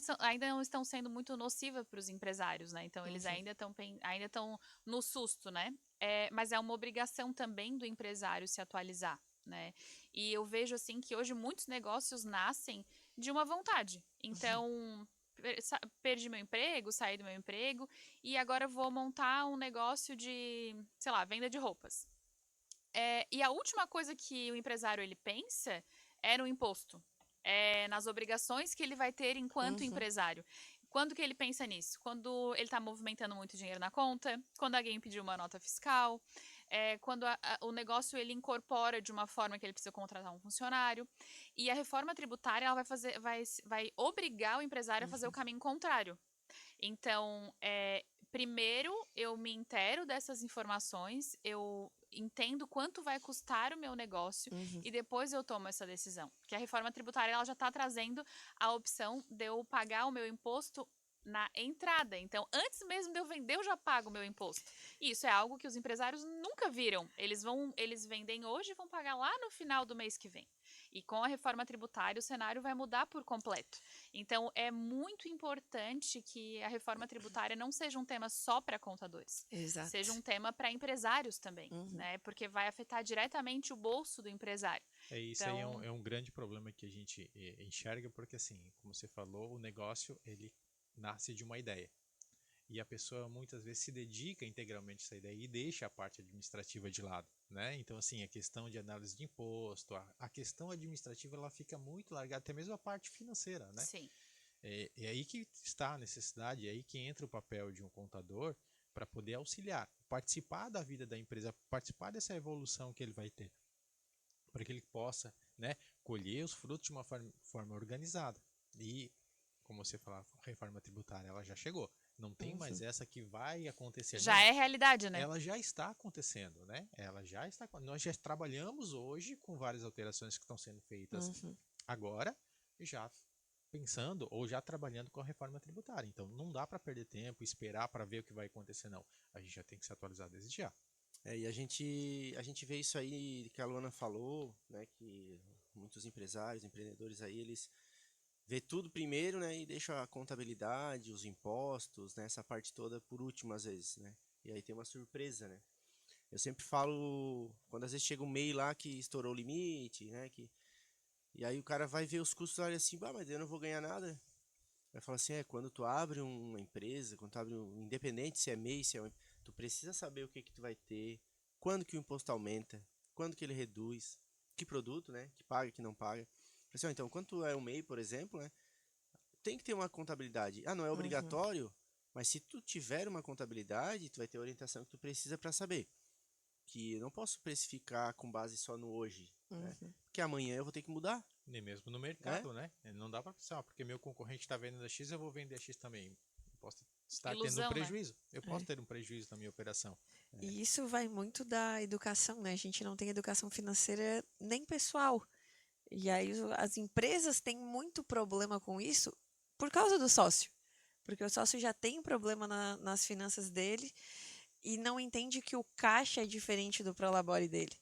estão sendo muito nocivas para os empresários, né? Então, eles ainda estão no susto, né? Mas é uma obrigação também do empresário se atualizar, né? E eu vejo, assim, que hoje muitos negócios nascem de uma vontade. Então, perdi meu emprego, saí do meu emprego e agora vou montar um negócio de, sei lá, venda de roupas. E a última coisa que o empresário ele pensa é no imposto. Nas obrigações que ele vai ter enquanto empresário. Quando que ele pensa nisso? Quando ele está movimentando muito dinheiro na conta, quando alguém pediu uma nota fiscal, quando o negócio ele incorpora de uma forma que ele precisa contratar um funcionário. E a reforma tributária ela vai obrigar o empresário a fazer o caminho contrário. Então, primeiro eu me intero dessas informações, eu entendo quanto vai custar o meu negócio e depois eu tomo essa decisão. Porque a reforma tributária ela já está trazendo a opção de eu pagar o meu imposto na entrada. Então, antes mesmo de eu vender, eu já pago o meu imposto. E isso é algo que os empresários nunca viram. Eles vendem hoje e vão pagar lá no final do mês que vem. E com a reforma tributária, o cenário vai mudar por completo. Então, é muito importante que a reforma tributária não seja um tema só para contadores.
Exato.
Seja um tema para empresários também, né? Porque vai afetar diretamente o bolso do empresário.
Isso aí é um grande problema que a gente enxerga, porque assim, como você falou, o negócio, ele nasce de uma ideia. E a pessoa muitas vezes se dedica integralmente a essa ideia e deixa a parte administrativa de lado, né? Então, assim, a questão de análise de imposto, a questão administrativa, ela fica muito largada, até mesmo a parte financeira, né?
Sim.
É aí que está a necessidade, é aí que entra o papel de um contador para poder auxiliar, participar da vida da empresa, participar dessa evolução que ele vai ter, para que ele possa, né, colher os frutos de uma forma organizada. E, como você falava, a reforma tributária, ela já chegou. Não tem mais essa que vai acontecer.
Já
Não,
é realidade, né?
ela já está acontecendo, né? Nós já trabalhamos hoje com várias alterações que estão sendo feitas agora, já pensando ou já trabalhando com a reforma tributária. Então, não dá para perder tempo, esperar para ver o que vai acontecer, não. A gente já tem que se atualizar desde já.
E a gente vê isso aí que a Luana falou, né, que muitos empresários, empreendedores aí, eles vê tudo primeiro, né, e deixa a contabilidade, os impostos, né, essa parte toda por último às vezes, né? E aí tem uma surpresa, né? Eu sempre falo, quando às vezes chega um MEI lá que estourou o limite, né, e aí o cara vai ver os custos, olha assim, mas eu não vou ganhar nada. Vai falar assim, quando tu abre uma empresa, quando tu abre independente se é MEI, se é tu precisa saber o que tu vai ter, quando que o imposto aumenta, quando que ele reduz, que produto, né, que paga, que não paga. Assim, então, quando tu é um MEI, por exemplo, né, tem que ter uma contabilidade. Não é obrigatório, mas se tu tiver uma contabilidade, tu vai ter a orientação que tu precisa para saber. Que eu não posso precificar com base só no hoje, né? Porque amanhã eu vou ter que mudar.
Nem mesmo no mercado, né? Não dá para pensar, porque meu concorrente está vendendo a X, eu vou vender a X também. Eu posso estar tendo um prejuízo. Né? Eu posso ter um prejuízo na minha operação.
E isso vai muito da educação, né? A gente não tem educação financeira nem pessoal. E aí as empresas têm muito problema com isso por causa do sócio. Porque o sócio já tem problema nas finanças dele e não entende que o caixa é diferente do prolabore dele.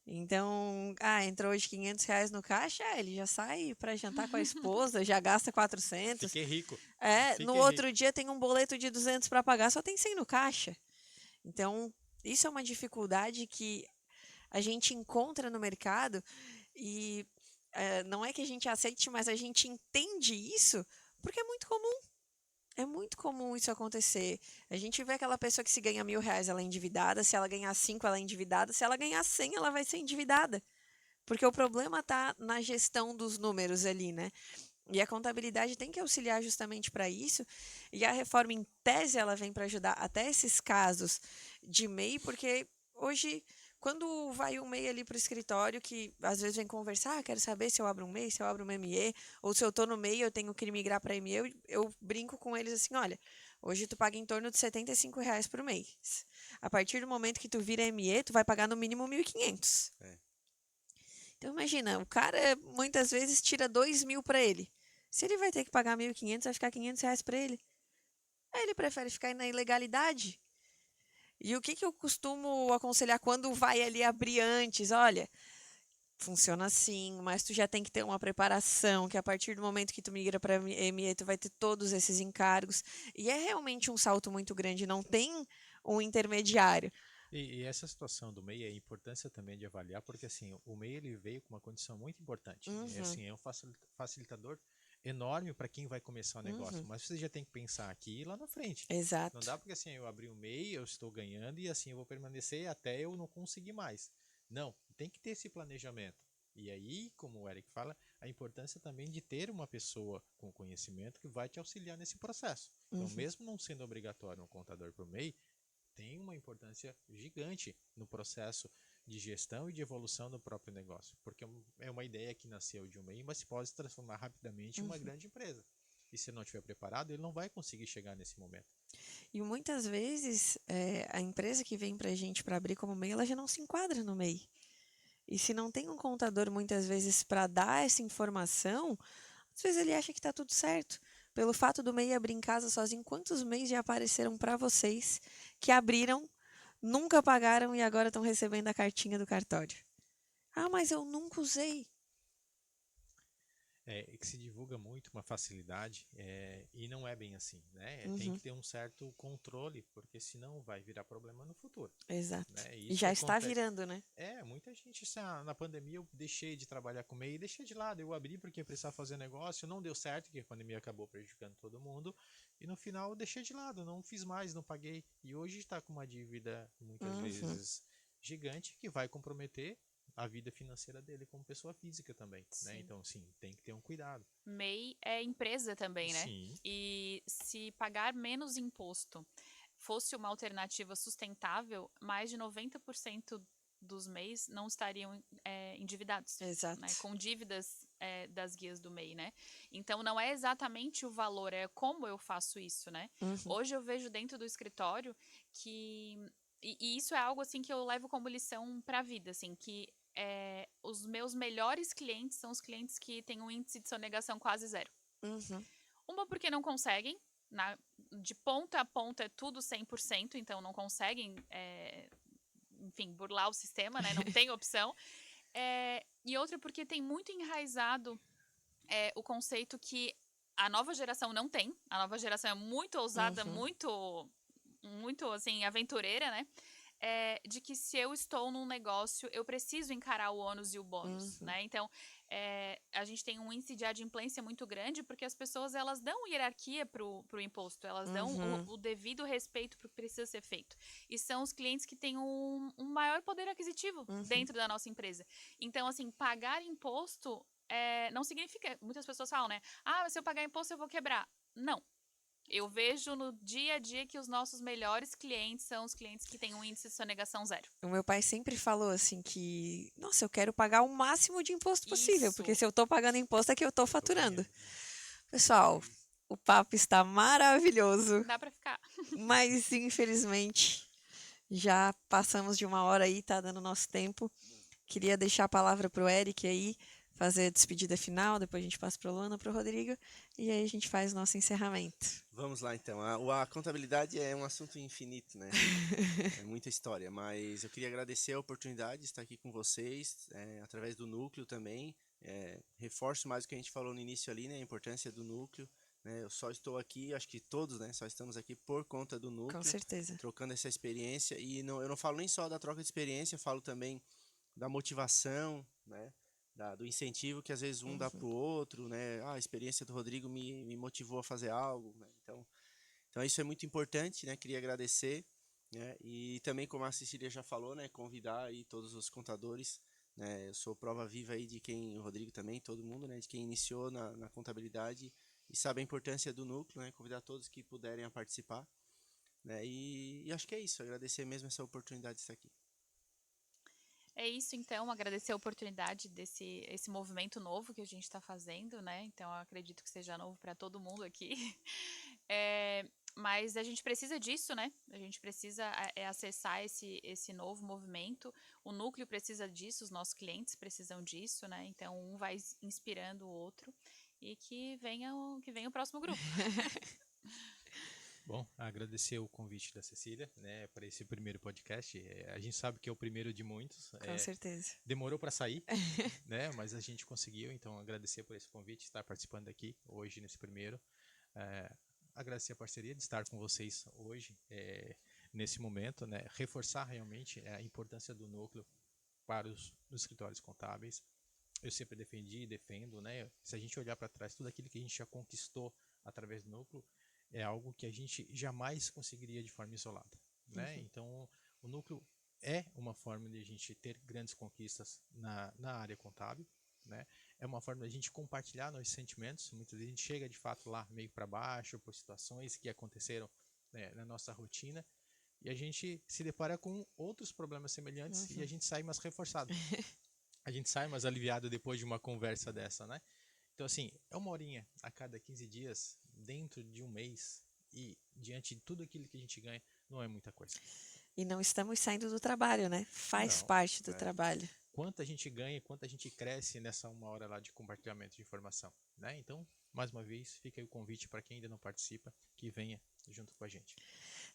Então, entrou hoje R$500 no caixa, ele já sai para jantar com a esposa, já gasta 400.
Fiquei rico.
No outro dia tem um boleto de 200 para pagar, só tem 100 no caixa. Então, isso é uma dificuldade que a gente encontra no mercado e não é que a gente aceite, mas a gente entende isso porque é muito comum. É muito comum isso acontecer. A gente vê aquela pessoa que se ganha R$1.000, ela é endividada. Se ela ganhar 5, ela é endividada. Se ela ganhar 100, ela vai ser endividada. Porque o problema está na gestão dos números ali, né? E a contabilidade tem que auxiliar justamente para isso. E a reforma, em tese, ela vem para ajudar até esses casos de MEI, porque hoje, quando vai um MEI ali para o escritório, que às vezes vem conversar, quero saber se eu abro um MEI, se eu abro uma ME, ou se eu estou no MEI eu tenho que migrar para ME, eu brinco com eles assim, olha, hoje tu paga em torno de R$75 por mês. A partir do momento que tu vira ME, tu vai pagar no mínimo 1.500. Então imagina, o cara muitas vezes tira 2.000 para ele. Se ele vai ter que pagar 1.500, vai ficar R$500 para ele. Aí ele prefere ficar na ilegalidade. E o que eu costumo aconselhar quando vai ali abrir antes? Olha, funciona assim, mas tu já tem que ter uma preparação, que a partir do momento que tu migra para ME, tu vai ter todos esses encargos. E é realmente um salto muito grande, não tem um intermediário.
E essa situação do MEI, a importância também de avaliar, porque assim, o MEI ele veio com uma condição muito importante. Assim, é um facilitador enorme para quem vai começar o negócio, mas você já tem que pensar aqui e lá na frente.
Exato.
Não dá porque assim, eu abri o MEI, eu estou ganhando e assim eu vou permanecer até eu não conseguir mais. Não, tem que ter esse planejamento. E aí, como o Eric fala, a importância também de ter uma pessoa com conhecimento que vai te auxiliar nesse processo. Então, mesmo não sendo obrigatório um contador por MEI, tem uma importância gigante no processo de gestão e de evolução do próprio negócio, porque é uma ideia que nasceu de um MEI, mas pode se transformar rapidamente em uma grande empresa. E se não estiver preparado, ele não vai conseguir chegar nesse momento.
E muitas vezes a empresa que vem para a gente para abrir como MEI, ela já não se enquadra no MEI. E se não tem um contador muitas vezes para dar essa informação, às vezes ele acha que está tudo certo. Pelo fato do MEI abrir em casa sozinho, quantos MEIs já apareceram para vocês que abriram, nunca pagaram e agora estão recebendo a cartinha do cartório? Mas eu nunca usei.
que se divulga muito uma facilidade e não é bem assim, né? Tem
Uhum.
que ter um certo controle, porque senão vai virar problema no futuro,
Exato.
né? E
E
isso que
já está
acontece.
virando, né?
Muita gente, na pandemia eu deixei de trabalhar com MEI, deixei de lado, eu abri porque precisava fazer negócio, não deu certo, porque a pandemia acabou prejudicando todo mundo, e no final eu deixei de lado, não fiz mais, não paguei, e hoje está com uma dívida muitas
Uhum.
vezes gigante, que vai comprometer a vida financeira dele como pessoa física também, né?
Sim.
Então, sim, tem que ter um cuidado.
MEI é empresa também, né?
Sim,
E se pagar menos imposto fosse uma alternativa sustentável, mais de 90% dos MEIs não estariam endividados, né?
Exato.
Com dívidas das guias do MEI, né? Então, não é exatamente o valor, é como eu faço isso, né?
Uhum.
Hoje eu vejo dentro do escritório que... E isso é algo, assim, que eu levo como lição para a vida, assim, que os meus melhores clientes são os clientes que têm um índice de sonegação quase zero.
Uhum.
Uma porque não conseguem, de ponta a ponta é tudo 100%, então não conseguem, enfim, burlar o sistema, né? Não tem opção. E outra porque tem muito enraizado o conceito que a nova geração não tem. A nova geração é muito ousada,
Uhum.
muito assim, aventureira, né? De que se eu estou num negócio, eu preciso encarar o ônus e o bônus,
Uhum.
né? Então, a gente tem um índice de adimplência muito grande porque as pessoas, elas dão hierarquia pro imposto, elas dão
Uhum.
o devido respeito pro que precisa ser feito. E são os clientes que têm um maior poder aquisitivo
Uhum.
dentro da nossa empresa. Então, assim, pagar imposto não significa... Muitas pessoas falam, né? Ah, mas se eu pagar imposto, eu vou quebrar. Não. Eu vejo no dia a dia que os nossos melhores clientes são os clientes que têm um índice de sonegação zero.
O meu pai sempre falou assim que, nossa, eu quero pagar o máximo de imposto possível, porque
Isso.
se eu tô pagando imposto é que eu tô
eu tô
faturando.
ganhando.
Pessoal, o papo está maravilhoso,
Dá pra ficar.
mas infelizmente já passamos de 1 hora aí, tá dando nosso tempo. Queria deixar a palavra pro Eric aí, fazer a despedida final, depois a gente passa pro Luana, pro Rodrigo, e aí a gente faz o nosso encerramento.
Vamos lá, então. A contabilidade é um assunto infinito, né? É muita história, mas eu queria agradecer a oportunidade de estar aqui com vocês, através do núcleo também. Reforço mais o que a gente falou no início ali, né? A importância do núcleo. Né? Eu só estou aqui, acho que todos, né? Só estamos aqui por conta do
Com
núcleo,
certeza.
trocando essa experiência. E não, eu não falo nem só da troca de experiência, eu falo também da motivação, né? Do incentivo que às vezes um dá
Uhum.
para o outro, né? A experiência do Rodrigo me motivou a fazer algo, né? Então isso é muito importante, né? Queria agradecer, né? E também, como a Cecília já falou, né? Convidar aí todos os contadores, né? Eu sou prova viva aí de quem, o Rodrigo também, todo mundo, né? De quem iniciou na contabilidade e sabe a importância do núcleo, né? Convidar todos que puderem a participar, né? E acho que é isso, agradecer mesmo essa oportunidade de estar aqui.
É isso, então, agradecer a oportunidade esse movimento novo que a gente está fazendo, né? Então, eu acredito que seja novo para todo mundo aqui. Mas a gente precisa disso, né? A gente precisa acessar esse novo movimento. O núcleo precisa disso, os nossos clientes precisam disso, né? Então, um vai inspirando o outro e que venha o próximo grupo.
Bom, agradecer o convite da Cecília, né, para esse primeiro podcast. A gente sabe que é o primeiro de muitos.
Com certeza.
Demorou para sair, né, mas a gente conseguiu. Então, agradecer por esse convite, estar participando aqui hoje nesse primeiro. Agradecer a parceria de estar com vocês hoje, nesse momento, né, reforçar realmente a importância do núcleo para os escritórios contábeis. Eu sempre defendi e defendo, né? Se a gente olhar para trás, tudo aquilo que a gente já conquistou através do núcleo é algo que a gente jamais conseguiria de forma isolada, né?
Uhum.
Então, o núcleo é uma forma de a gente ter grandes conquistas na área contábil, né? É uma forma de a gente compartilhar nossos sentimentos. Muitas vezes a gente chega de fato lá meio para baixo por situações que aconteceram, né, na nossa rotina e a gente se depara com outros problemas semelhantes e a
Uhum.
gente sai mais reforçado. A gente sai mais aliviado depois de uma conversa dessa, né? Então, assim, é 1 horinha a cada 15 dias, dentro de um mês, e diante de tudo aquilo que a gente ganha, não é muita coisa.
E não estamos saindo do trabalho, né? Faz
Não,
parte do
É.
trabalho.
quanto a gente ganha, quanto a gente cresce nessa 1 hora lá de compartilhamento de informação, né? Então, mais uma vez, fica aí o convite para quem ainda não participa, que venha junto com a gente.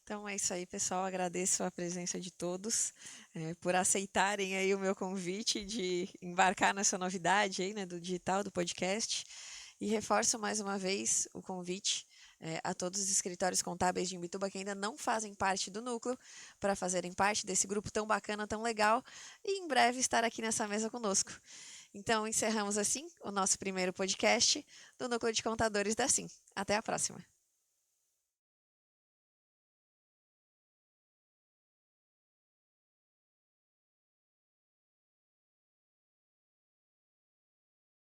Então é isso aí, pessoal. Agradeço a presença de todos por aceitarem aí o meu convite de embarcar nessa novidade aí, né, do digital, do podcast. E reforço mais uma vez o convite a todos os escritórios contábeis de Imbituba que ainda não fazem parte do núcleo, para fazerem parte desse grupo tão bacana, tão legal, e em breve estar aqui nessa mesa conosco. Então, encerramos assim o nosso primeiro podcast do Núcleo de Contadores da Sim. Até a próxima!